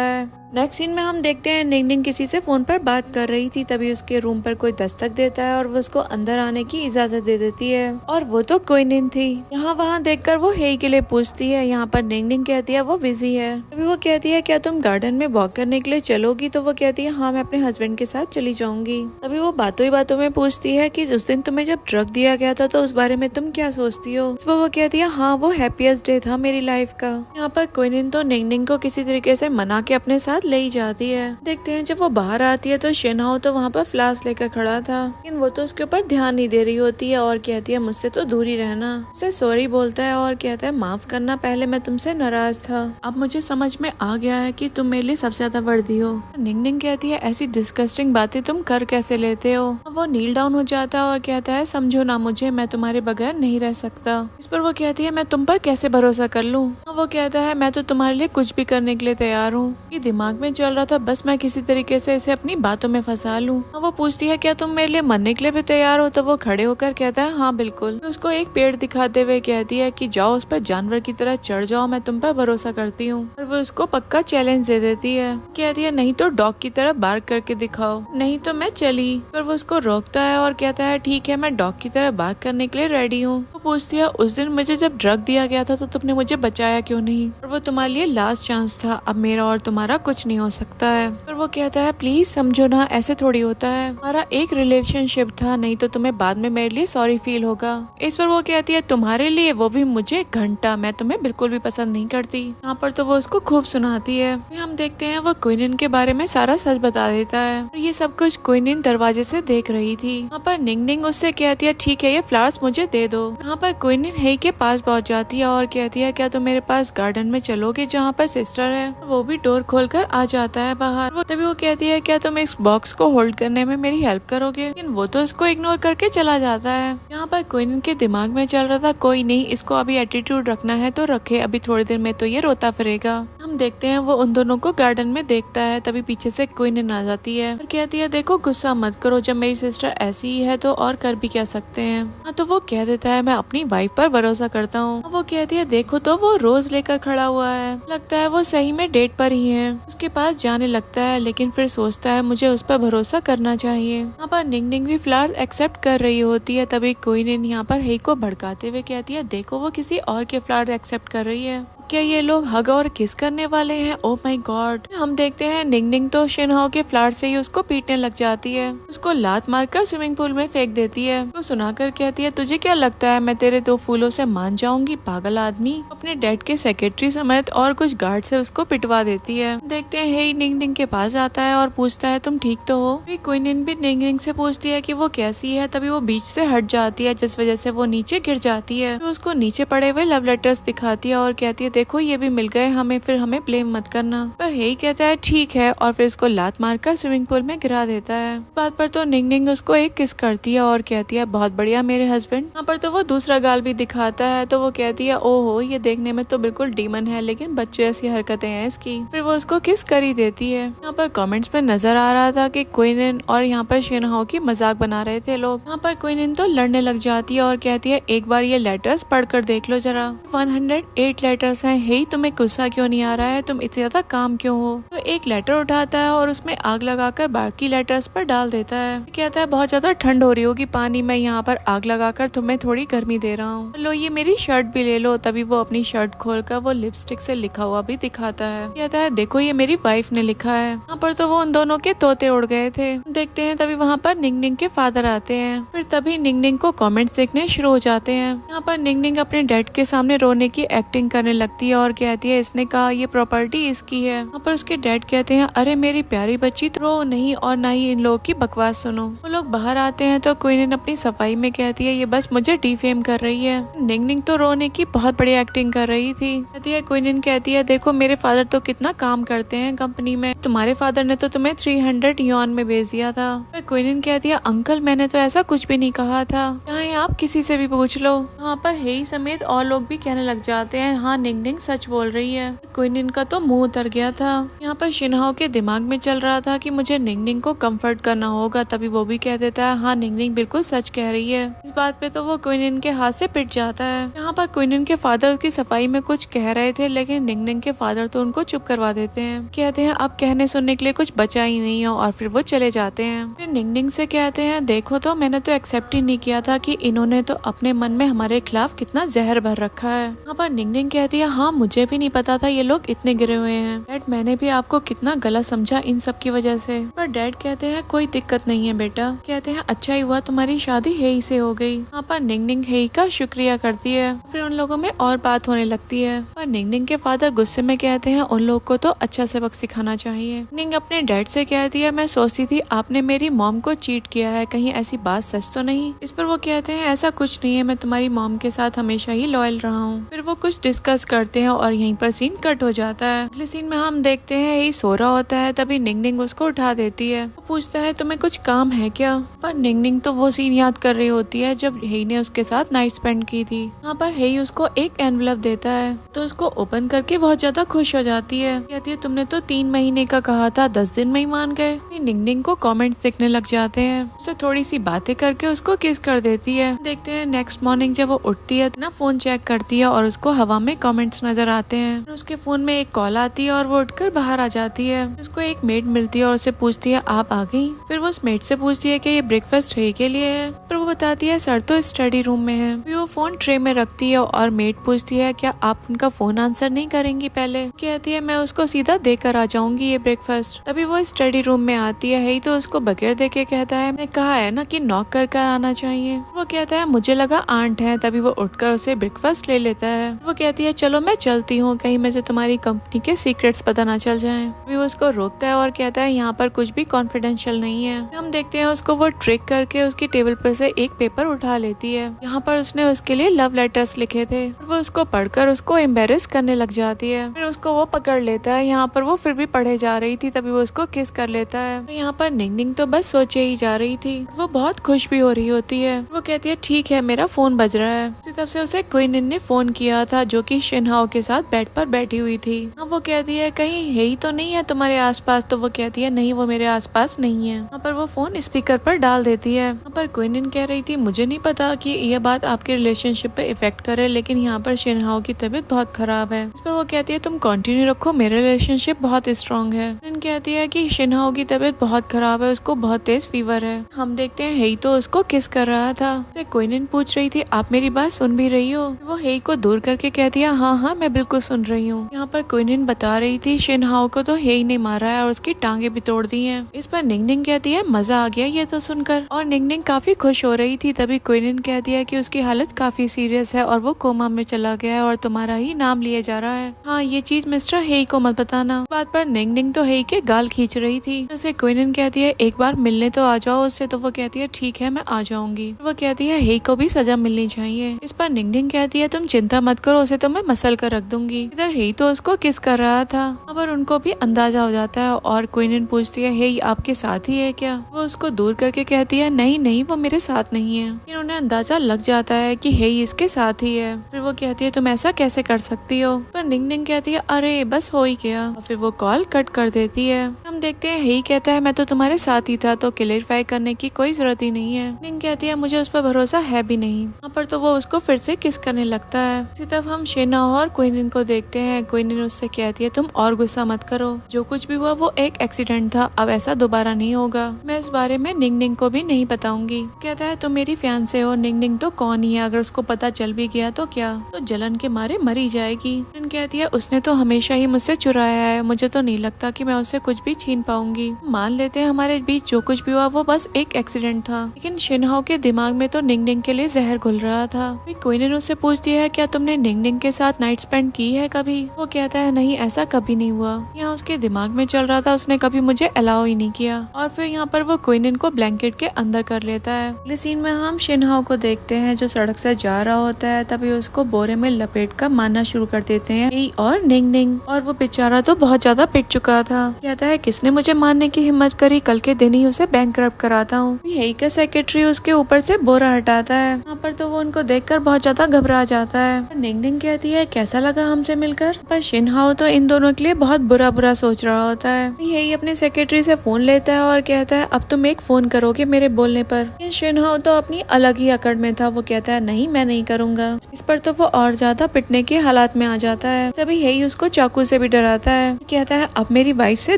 है। नेक्स्ट सीन में हम देखते हैं निंगनिंग किसी से फोन पर बात कर रही थी तभी उसके रूम पर कोई दस्तक देता है और वो उसको अंदर आने की इजाजत दे देती है और वो तो क्विनिन थी। यहाँ वहाँ देखकर वो हेई के लिए पूछती है। यहाँ पर निंगनिंग कहती है वो बिजी है। तभी वो कहती है क्या तुम गार्डन में वॉक करने के लिए चलोगी? तो वो कहती है हाँ मैं अपने हस्बैंड के साथ चली जाऊंगी। तभी वो बातों ही बातों में पूछती है कि उस दिन तुम्हें जब ड्रग दिया गया था तो उस बारे में तुम क्या सोचती हो? इस पर वो कहती है हाँ वो हैप्पीएस्ट डे था मेरी लाइफ का। यहाँ पर क्विनिन तो निंगनिंग को किसी तरीके से मना के अपने साथ ले ही जाती है। देखते हैं जब वो बाहर आती है तो शिनहाओ तो वहाँ पर फ्लास्क लेकर खड़ा था लेकिन वो तो उसके ऊपर ध्यान नहीं दे रही होती है और कहती है मुझसे तो दूर ही रहना। उससे सॉरी बोलता है और कहता है माफ करना, पहले मैं तुमसे नाराज था, अब मुझे समझ में आ गया है कि तुम मेरे लिए सबसे ज्यादा वर्दी हो। निंगनिंग कहती है ऐसी डिस्गस्टिंग बातें तुम कर कैसे लेते हो? वो नील डाउन हो जाता है और कहता है समझो ना मुझे, मैं तुम्हारे बगैर नहीं रह सकता। इस पर वो कहती है मैं तुम पर कैसे भरोसा कर लूँ? वो कहता है मैं तो तुम्हारे लिए कुछ भी करने के लिए तैयार हूँ। ये दिमाग में चल रहा था बस मैं किसी तरीके से इसे अपनी बातों में फंसा लूं। वो पूछती है क्या तुम मेरे लिए मरने के लिए भी तैयार हो? तो वो खड़े होकर कहता है हाँ बिल्कुल। उसको एक पेड़ दिखाते हुए कहती है कि जाओ उस पर जानवर की तरह चढ़ जाओ, मैं तुम पर भरोसा करती हूँ। और वो उसको पक्का चैलेंज दे देती है। कहती है नहीं तो डॉग की तरह बार्क करके दिखाओ, नहीं तो मैं चली। पर वो उसको रोकता है और कहता है ठीक है मैं डॉग की तरह बार्क करने के लिए रेडी हूँ। वो पूछती है उस दिन मुझे जब ड्रग दिया गया था तो तुमने मुझे बचाया क्यों नहीं? और वो तुम्हारे लिए लास्ट चांस था, अब मेरा और तुम्हारा कुछ नहीं हो सकता है। पर वो कहता है प्लीज समझो ना, ऐसे थोड़ी होता है, हमारा एक रिलेशनशिप था, नहीं तो तुम्हें बाद में मेरे लिए सॉरी फील होगा। इस पर वो कहती है तुम्हारे लिए, वो भी मुझे घंटा, मैं तुम्हें बिल्कुल भी पसंद नहीं करती। यहाँ पर तो वो उसको खूब सुनाती है। हम देखते हैं वो क्विनिन के बारे में सारा सच बता देता है और ये सब कुछ क्विनिन दरवाजे से देख रही थी। यहाँ पर निंगनिंग उससे कहती है ठीक है ये फ्लावर्स मुझे दे दो। यहाँ पर क्विनिन हेई के पास पहुँच जाती है और कहती है क्या तुम मेरे पास गार्डन में चलोगे जहाँ पर सिस्टर है? वो भी डोर खोलकर आ जाता है बाहर। तभी वो कहती है क्या तुम इस बॉक्स को होल्ड करने में मेरी हेल्प करोगे? लेकिन वो तो इसको इग्नोर करके चला जाता है। यहाँ पर क्विनिन के दिमाग में चल रहा था कोई नहीं, इसको अभी एटीट्यूड रखना है तो रखे, अभी थोड़ी देर में तो ये रोता फिरेगा। हम देखते हैं वो उन दोनों को गार्डन में देखता है। तभी पीछे से क्विनिन आ जाती है और कहती है देखो गुस्सा मत करो, जब मेरी सिस्टर ऐसी ही है तो और कर भी क्या सकते हैं। हाँ तो वो कह देता है मैं अपनी वाइफ पर भरोसा करता हूँ। वो कहती है देखो तो वो रोज लेकर खड़ा हुआ है, लगता है वो सही में डेट पर ही है। उसके पास जाने लगता है लेकिन फिर सोचता है मुझे उस पर भरोसा करना चाहिए। यहाँ पर निंगनिंग भी फ्लावर्स एक्सेप्ट कर रही होती है। तभी क्विनिन यहाँ पर हेई को भड़काते हुए कहती है देखो वो किसी और के फ्लावर्स एक्सेप्ट कर रही है। क्या ये लोग हग और किस करने वाले हैं? Oh my God. हम देखते हैं निंग निंग तो शिनहाओ के फ्लैट से ही उसको पीटने लग जाती है, उसको लात मारकर स्विमिंग पूल में फेंक देती है। वो सुनाकर कहती है तुझे क्या लगता है मैं तेरे 2 फूलों से मान जाऊंगी पागल आदमी। अपने डैड के सेक्रेटरी समेत और कुछ गार्ड से उसको पिटवा देती है। देखते हैं हे निंग निंग के पास आता है और पूछता है तुम ठीक तो हो? क्वीन भी निंग निंग से पूछती है कि वो कैसी है। तभी वो बीच से हट जाती है जिस वजह से वो नीचे गिर जाती है। तो उसको नीचे पड़े हुए लव लेटर्स दिखाती है और कहती है देखो ये भी मिल गए हमें, फिर हमें ब्लेम मत करना। पर हे कहता है ठीक है और फिर इसको लात मारकर स्विमिंग पूल में गिरा देता है। बात पर तो निंग निंग उसको एक किस करती है और कहती है बहुत बढ़िया मेरे हस्बैंड। यहाँ पर तो वो दूसरा गाल भी दिखाता है तो वो कहती है ओहो ये देखने में तो बिल्कुल डीमन है लेकिन बच्चे ऐसी हरकतें हैं इसकी। फिर वो उसको किस कर ही देती है। यहाँ पर कमेंट्स में नजर आ रहा था कि क्वीन और यहाँ पर शिनहाओ की मजाक बना रहे थे लोग। यहाँ पर क्वीन तो लड़ने लग जाती है और कहती है एक बार ये लेटर्स पढ़कर देख लो जरा। 108 लेटर्स हैं। हे तुम्हें गुस्सा क्यों नहीं आ रहा है? तुम इतना ज्यादा काम क्यों हो? तो एक लेटर उठाता है और उसमें आग लगाकर बाकी लेटर्स पर डाल देता है। कहता है बहुत ज्यादा ठंड हो रही होगी पानी में, यहाँ पर आग लगाकर तुम्हें थोड़ी गर्मी दे रहा हूँ, लो ये मेरी शर्ट भी ले लो। तभी वो अपनी शर्ट खोलकर वो लिपस्टिक से लिखा हुआ भी दिखाता है। कहता है देखो ये मेरी वाइफ ने लिखा है। यहाँ पर तो वो उन दोनों के तोते उड़ गए थे। देखते हैं तभी वहाँ पर निंग निंग के फादर आते हैं। फिर तभी निंग निंग को कमेंट्स देखने शुरू हो जाते हैं। यहाँ पर निंग निंग अपने डैड के सामने रोने की एक्टिंग करने लगती है और कहती है इसने कहा ये प्रॉपर्टी इसकी है। यहाँ पर उसके डैड कहते हैं अरे मेरी प्यारी बच्ची तो रो नहीं और ना ही इन लोगों की बकवास सुनो। वो लोग बाहर आते हैं तो क्वीन अपनी सफाई में कहती है ये बस मुझे डिफेम कर रही है। निंग निंग तो रोने की बहुत बड़ी एक्टिंग कर रही थी। कहती है क्वीन कहती है देखो मेरे फादर तो कितना काम करते हैं कंपनी में, तुम्हारे फादर ने तो तुम्हें 300 यॉन में भेज दिया था। क्वीन कहती है अंकल मैंने तो ऐसा कुछ भी नहीं कहा था, चाहे आप किसी से भी पूछ लो। यहाँ पर हेई समेत और लोग भी कहने लग जाते हैं हाँ निंग निंग सच बोल रही है। क्वीन का तो मुंह उतर गया था। यहाँ पर शिनहाओ के दिमाग में चल रहा था कि मुझे निंग निंग को कंफर्ट करना होगा। तभी वो भी कह देता है हाँ निंग निंग बिल्कुल सच कह रही है। इस बात पे तो वो क्वीन के हाथ से पिट जाता है। यहाँ पर क्वीन के फादर उसकी सफाई में कुछ कह रहे थे लेकिन निंग निंग के फादर तो उनको चुप करवा देते हैं। कहते हैं अब कहने सुनने के लिए कुछ बचा ही नहीं है और फिर वो चले जाते हैं। फिर निंग निंग से कहते हैं देखो तो मैंने तो एक्सेप्ट ही नहीं किया था कि इन्होंने तो अपने मन में हमारे खिलाफ कितना जहर भर रखा है। यहाँ पर निंग निंग कहती है हाँ मुझे भी नहीं पता था ये लोग इतने गिरे हुए हैं। डैड मैंने भी आपको कितना गलत समझा इन सब की वजह से। पर डैड कहते हैं कोई दिक्कत नहीं है बेटा। कहते हैं अच्छा ही हुआ तुम्हारी शादी हेई से हो गई। यहाँ पर निंग निंग हेई का शुक्रिया करती है। फिर उन लोगों में और बात होने लगती है। पर निंग निंग के फादर गुस्से में कहते हैं उन लोग को तो अच्छा सबक सिखाना चाहिए। निंग अपने डैड से कहती है मैं सोचती थी आपने मेरी मॉम को चीट किया है, कहीं ऐसी बात सच तो नहीं? इस पर वो कहते हैं ऐसा कुछ नहीं है, मैं तुम्हारी मॉम के साथ हमेशा ही लॉयल रहा हूँ। फिर वो कुछ डिस्कस करते हैं और यहीं पर सीन कट हो जाता है। अगले सीन में हम देखते हैं यही सो रहा होता है। तभी निंग निंग उसको उठा देती है। वो पूछता है तुम्हें कुछ काम है क्या? पर निंग निंग तो वो सीन याद कर रही होती है जब हेई ने उसके साथ नाइट स्पेंड की थी। यहाँ पर हेई उसको एक एनवलप देता है तो उसको ओपन करके बहुत ज्यादा खुश हो जाती है। कहती है तुमने तो 3 महीने का कहा था, 10 दिन में ही मान गए। निंग निंग को कमेंट्स दिखने लग जाते हैं। उससे थोड़ी सी बातें करके उसको किस कर देती है। देखते हैं नेक्स्ट मॉर्निंग जब वो उठती है ना फोन चेक करती है और उसको हवा में कमेंट्स नजर आते हैं। उसके फोन में एक कॉल आती है और वो उठकर बाहर आ जाती है। उसको एक मेड मिलती है और उसे पूछती है आप आ गई? फिर वो उस मेड से पूछती है कि ये ब्रेकफास्ट है के लिए है। फिर वो बताती है सर तो स्टडी रूम में है। फिर वो फोन ट्रे में रखती है और मेड पूछती है क्या आप उनका फोन आंसर नहीं करेंगी पहले? कहती है मैं उसको सीधा देकर आ जाऊंगी ये ब्रेकफास्ट। तभी वो स्टडी रूम में आती है ही तो उसको बगैर देखे कहता है मैंने कहा है ना कि नॉक कर आना चाहिए। वो कहता है मुझे लगा आंट है। तभी वो उठकर उसे ब्रेकफास्ट ले लेता है। वो कहती है चलो मैं चलती हूँ, कहीं मुझे तुम्हारी कंपनी के सीक्रेट्स पता ना चल जाए। वो उसको रोकता है और कहता है यहाँ पर कुछ भी कॉन्फिडेंशियल नहीं है। हम देखते हैं उसको वो ट्रिक करके उसकी टेबल पर से एक पेपर उठा लेती है। यहाँ पर उसने उसके लिए लव लेटर्स लिखे थे। वो उसको पढ़कर उसको एम्बेरस करने लग जाती है। फिर उसको वो पकड़ लेता है। यहाँ पर वो फिर भी पढ़े जा रही थी तभी वो उसको किस कर लेता है। तो यहाँ पर निंग निंग तो बस सोचे ही जा रही थी। वो बहुत खुश भी हो रही होती है। वो कहती है ठीक है मेरा फोन बज रहा है। उसी तरफ से उसे क्वीन ने फोन किया था जो कि शिनहाओ के साथ बेड पर बैठी हुई थी। वो कहती है कहीं हेई तो नहीं है तुम्हारे आसपास? तो वो कहती है नहीं वो मेरे आसपास नहीं है। यहाँ पर वो फोन स्पीकर पर डाल देती है। यहाँ पर क्वीन कह रही थी मुझे नहीं पता कि यह बात आपके रिलेशनशिप पे इफेक्ट करे लेकिन यहाँ पर शिनहाओ की तबीयत बहुत खराब है। इस पर वो कहती है तुम कंटिन्यू रखो, मेरा रिलेशनशिप बहुत स्ट्रॉन्ग है। कहती है कि शिनहाओ की तबीयत बहुत खराब है, उसको बहुत तेज फीवर है। हम देखते हैं हेई तो उसको किस कर रहा था। क्विनिन पूछ रही थी आप मेरी बात सुन भी रही हो? वो हेई को दूर करके कहती है हाँ हाँ मैं बिल्कुल सुन रही हूँ। यहाँ पर क्विनिन बता रही थी शिनहाओ को तो हेई ने मारा है और उसकी टांगे भी तोड़ दी है। इस पर निंगनिंग कहती है मजा आ गया ये तो सुनकर, और निंगनिंग काफी खुश हो रही थी। तभी क्विनिन कहती है कि उसकी हालत काफी सीरियस है और वो कोमा में चला गया है और तुम्हारा ही नाम लिया जा रहा है। हाँ ये चीज मिस्टर हेई को मत बताना। बात पर निंगनिंग तो हेई के गाल खींच रही थी। उसे क्विनिन कहती है एक बार मिलने तो आ जाओ उससे। तो वो कहती है ठीक है मैं आ जाऊंगी। वो कहती है हेई को भी सजा मिलनी चाहिए। इस पर निंगनिंग कहती है तुम चिंता मत करो, उसे तो मैं मसल कर रख दूंगी। इधर हेई तो उसको किस कर रहा था, पर उनको भी अंदाजा हो जाता है और क्विनिन पूछती है हेई आपके साथ ही है क्या? वो उसको दूर करके कहती है नहीं नहीं वो मेरे साथ नहीं है। इन्होंने अंदाजा लग जाता है कि हेई इसके साथ ही है। फिर वो कहती है तुम ऐसा कैसे कर सकती हो? पर निंगनिंग कहती है अरे बस हो ही गया, और फिर वो कॉल कट कर देती है। हम देखते हैं हेई कहता है मैं तो तुम्हारे साथ ही था, तो क्लैरिफाई करने की कोई जरूरत ही नहीं है। निंग कहती है मुझे उस पर भरोसा है भी नहीं। यहाँ पर तो वो उसको फिर से किस करने लगता है। इसी तरफ हम शिनहाओ और क्विनिन को देखते हैं। क्विनिन उससे कहती है तुम और गुस्सा मत करो, जो कुछ भी हुआ वो एक एक्सीडेंट था, अब ऐसा दोबारा नहीं होगा। मैं इस बारे में निंगनिंग को भी नहीं बताऊंगी। कहता है तुम मेरी फियांसे हो, निंगनिंग तो कौन ही है, अगर उसको पता चल भी गया तो क्या, तो जलन के मारे मरी जाएगी। कहती है उसने तो हमेशा ही मुझसे चुराया है, मुझे तो नहीं लगता कि मैं उससे कुछ भी छीन पाऊंगी। मान लेते हैं हमारे बीच जो कुछ भी हुआ वो बस एक एक्सीडेंट था, लेकिन शिनहाओ के दिमाग में तो निंगनिंग के लिए जहर घुल रहा था। क्विनिन उससे पूछती है क्या तुमने निंगनिंग के साथ नाइट स्पेंड की है कभी? वो कहता है नहीं ऐसा कभी नहीं हुआ, यहाँ उसके दिमाग में चल रहा था, उसने कभी मुझे अलाउ ही नहीं किया। और फिर यहाँ पर वो क्विनिन को ब्लैंकेट के अंदर कर लेता है। इस सीन में हम शिनहाओ को देखते हैं जो सड़क से जा रहा होता है, तभी उसको बोरे में लपेट कर मारना शुरू कर देते हैं हेई और निंगनिंग, और वो बेचारा तो बहुत ज्यादा पिट चुका था। कहता है किसने मुझे मारने की हिम्मत करी, कल के दिन ही उसे बैंकरप्ट कराता हूँ। हेई का सेक्रेटरी उसके ऊपर से बोरा हटाता है। यहाँ पर तो वो उनको देखकर बहुत ज्यादा घबरा जाता है। निंगनिंग कहती है कैसा लगा हमसे मिलकर? पर शिनहाओ तो इन दोनों के लिए बहुत बुरा बुरा सोच रहा होता है। हेई अपने सेक्रेटरी से फोन लेता है और कहता है अब तुम एक फोन करोगे मेरे बोलने पर। शिनहाओ तो अपनी अलग ही अकड़ में था। वो कहता है नहीं मैं नहीं करूंगा। इस पर तो वो और ज्यादा पिटने के हालात में आ जाता है। तभी हेई उसको चाकू से भी डराता है। कहता है अब मेरी वाइफ से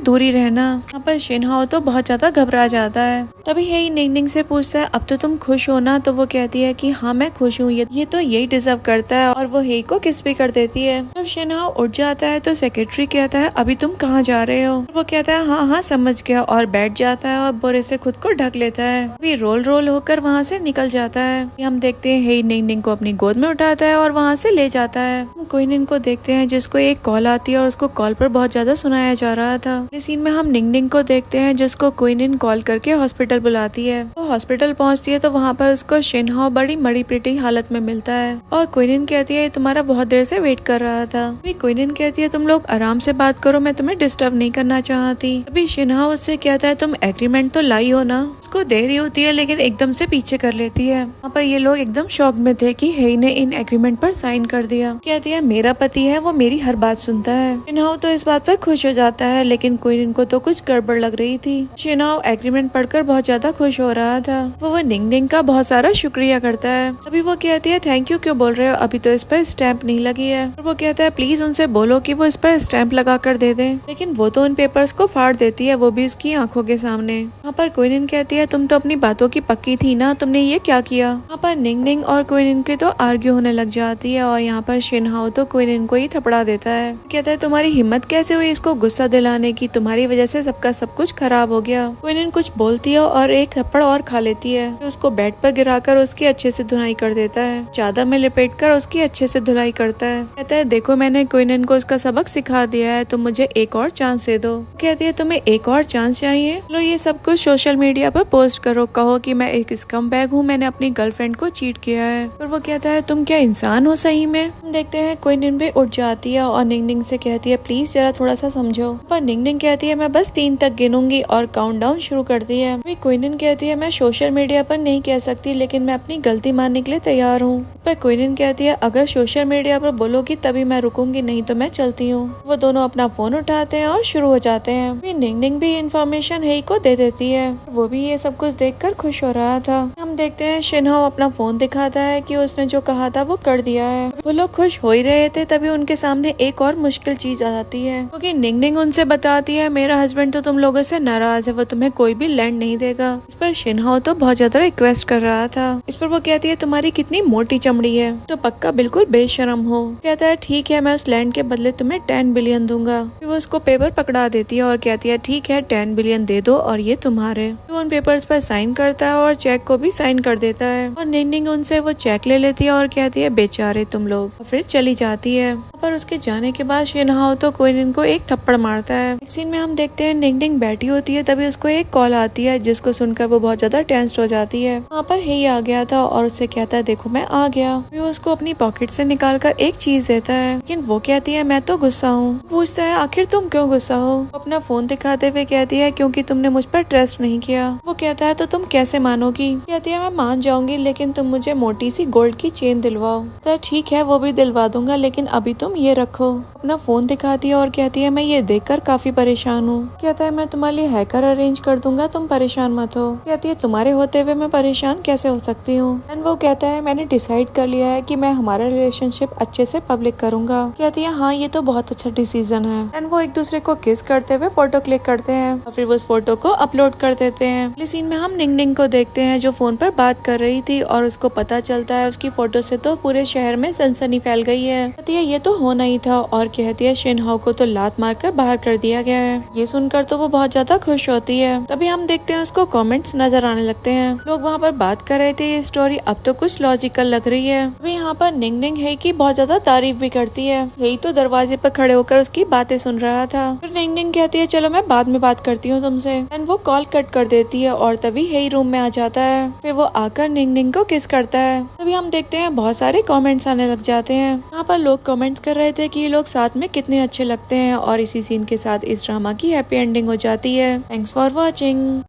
दूरी रहना। यहाँ पर शिनहाओ तो बहुत ज्यादा घबरा जाता है। तभी हेई निंगनिंग से पूछता है अब तो तुम खुश हो ना? तो वो कहती है कि हाँ मैं खुश हूँ, ये तो यही डिजर्व करता है, और वो हेई को किस भी कर देती है। जब शिनहाओ उठ जाता है तो सेक्रेटरी कहता है अभी तुम कहाँ जा रहे हो? वो कहता है हाँ हाँ समझ गया, और बैठ जाता है और बोरे से खुद को ढक लेता है। अभी रोल रोल होकर वहाँ से निकल जाता है। हम देखते हैं हेई निंगनिंग को अपनी गोद में उठाता है और वहाँ से ले जाता है। हम क्विनिन को देखते हैं जिसको एक कॉल आती है और उसको कॉल पर बहुत ज्यादा सुनाया जा रहा था। इस सीन में हम निंगनिंग को देखते हैं जिसको क्विनिन कॉल करके हॉस्पिटल बुलाती है। वो हॉस्पिटल पहुँचती है तो वहाँ पर उसको शिनहाओ बड़ी मड़ी पिटी हालत में मिलता है और क्विनिन कहती है तुम्हारा बहुत देर से वेट कर रहा था। अभी क्विनिन कहती है तुम लोग आराम से बात करो, मैं तुम्हें डिस्टर्ब नहीं करना चाहती। अभी शिनहाओ उससे कहता है तुम एग्रीमेंट तो लाई हो ना? उसको दे रही होती है लेकिन एकदम से पीछे कर लेती है। वहाँ पर ये लोग एकदम शॉक में थे कि हेई ने इन एग्रीमेंट पर साइन कर दिया। कहती है मेरा पति है, वो मेरी हर बात सुनता है। शिनहाओ तो इस बात पर खुश हो जाता है, लेकिन क्विनिन को तो कुछ गड़बड़ लग रही थी। शिनहाओ एग्रीमेंट पढ़कर बहुत ज्यादा खुश हो रहा था। वो निंगनिंग का बहुत सारा शुक्रिया करता है। अभी वो कहती है थैंक यू क्यों बोल रहे हो, अभी तो इस पर स्टैंप नहीं लगी है। और वो कहता है प्लीज उनसे बोलो कि वो इस पर स्टैंप लगा कर दे दे, लेकिन वो तो उन पेपर्स को फाड़ देती है, वो भी उसकी आंखों के सामने। वहाँ पर क्विनिन कहती है तुम तो अपनी बातों की पक्की थी ना, तुमने ये क्या किया? वहाँ पर निंगनिंग और क्विनिन की तो आर्ग्यू होने लग जाती है और यहाँ पर शिनहाओ तो क्विनिन को ही थपड़ा देता है। कहता है तुम्हारी हिम्मत कैसे हुई इसको गुस्सा दिलाने की, तुम्हारी वजह से सबका सब कुछ खराब हो गया। क्विनिन कुछ बोलती है और एक थप्पड़ और खा लेती है। उसको बेड पर गिराकर उसकी अच्छे से धुलाई कर देता है। चादर में लिपेटकर उसकी अच्छे से धुलाई करता है। कहता है देखो मैंने क्विनिन को इसका सबक सिखा दिया है, तुम मुझे एक और चांस दे दो। कहती है तुम्हें एक और चांस चाहिए? लो ये सब कुछ सोशल मीडिया पर पोस्ट करो, कहो कि मैं एक स्कम बैग हूँ, मैंने अपनी गर्लफ्रेंड को चीट किया है। पर वो कहता है तुम क्या इंसान हो सही में? हम देखते हैं क्विनिन भी उठ जाती है और निंगनिंग से कहती है प्लीज जरा थोड़ा सा समझो। पर निंगनिंग कहती है मैं बस 3 तक गिनूंगी और काउंटडाउन शुरू करती है। क्विनिन कहती है मैं सोशल मीडिया पर नहीं कह सकती, लेकिन मैं अपनी गलती मानने के लिए तैयार हूँ। पर क्विनिन कहती है अगर सोशल मीडिया पर बोलोगी तभी मैं रुकूंगी, नहीं तो मैं चलती हूँ। वो दोनों अपना फोन उठाते हैं और शुरू हो जाते हैं। निंगनिंग भी इंफॉर्मेशन हेई को दे देती होती है। वो भी ये सब कुछ देखकर खुश हो रहा था। हम देखते हैं शिनहो अपना फोन दिखाता है कि उसने जो कहा था वो कर दिया है। वो लोग खुश हो ही रहे थे, तभी उनके सामने एक और मुश्किल चीज आ जाती है, क्योंकि निंगनिंग उनसे बताती है मेरा हस्बैंड तो तुम लोगों से नाराज है, वो तुम्हें कोई भी लैंड नहीं देगा। इस पर शिनहो तो बहुत ज्यादा रिक्वेस्ट कर रहा था। इस पर वो कहती है तुम्हारी कितनी मोटी चमड़ी है, तो पक्का बिल्कुल बेशरम हो। कहता है ठीक है, मैं उस लैंड के बदले तुम्हें 10 बिलियन दूंगा। फिर वो उसको पेपर पकड़ा देती है और कहती है ठीक है 10 बिलियन दे दो और ये तुम्हारे। वो उन पेपर्स पर साइन करता है और चेक को भी साइन कर देता है, और निंगनिंग उनसे वो चेक ले लेती है और कहती है बेचारे तुम लोग, और फिर चली जाती है। पर उसके जाने के बाद शिनहो तो क्विन को एक थप्पड़ मारता है। एक सीन में हम देखते हैं निंगनिंग बैठी होती है, तभी उसको एक कॉल आती है जिसको सुनकर वो बहुत ज्यादा टेंस्ड हो जाती है। वहाँ पर ही आ गया था और उससे कहता है देखो मैं आ गया। वो उसको अपनी पॉकेट से निकालकर एक चीज देता है, लेकिन वो कहती है मैं तो गुस्सा हूँ। पूछता है आखिर तुम क्यों गुस्सा हो। अपना फोन दिखाते हुए कहती है क्योंकि तुमने मुझ पर ट्रस्ट नहीं किया। वो कहता है तो तुम कैसे मानोगी। कहती है मैं मान जाऊंगी लेकिन तुम मुझे मोटी सी गोल्ड की चेन दिलवाओ। तो ठीक है वो भी दिलवा दूंगा, लेकिन अभी तुम ये रखो। अपना फोन दिखाती है और कहती है मैं ये देखकर काफी परेशान हूँ। कहता है मैं तुम्हारे लिए हैकर अरेंज कर दूंगा, तुम परेशान मत हो। कहती है तुम्हारे होते हुए मैं परेशान कैसे हो सकती हूँ। एंड वो कहता है मैंने डिसाइड कर लिया है कि मैं हमारा रिलेशनशिप अच्छे से पब्लिक करूंगा। कहती है हाँ ये तो बहुत अच्छा डिसीजन है। एंड वो एक दूसरे को किस करते हुए फोटो क्लिक करते हैं और फिर वो उस फोटो को अपलोड कर देते हैं। इस सीन में हम निंगनिंग को देखते हैं जो फोन पर बात कर रही थी, और उसको पता चलता है उसकी फोटो से तो पूरे शहर में सनसनी फैल गई है। कहती है ये तो होना ही था, और कहती है शिनहो को तो लात मारकर बाहर कर दिया गया है। ये सुनकर तो वो बहुत ज्यादा खुश होती है। तभी हम देखते हैं उसको कमेंट्स नजर आने लगते हैं। लोग वहाँ पर बात कर रहे थे ये स्टोरी अब तो कुछ लॉजिकल लग रही है। अभी यहाँ पर निंगनिंग है की बहुत ज्यादा तारीफ भी करती है। यही तो दरवाजे पर खड़े होकर उसकी बातें सुन रहा था। फिर निंगनिंग कहती है चलो मैं बाद में बात करती हूँ तुमसे। एंड वो कॉल कट कर देती है और तभी हेई रूम में आ जाता है। फिर वो आकर निंगनिंग को किस करता है। तभी हम देखते हैं बहुत सारे कमेंट्स आने लग जाते हैं। यहाँ पर लोग कमेंट्स कर रहे थे कि ये लोग साथ में कितने अच्छे लगते हैं, और इसी सीन के साथ इस ड्रामा की हैप्पी एंडिंग हो जाती है। Thanks for watching.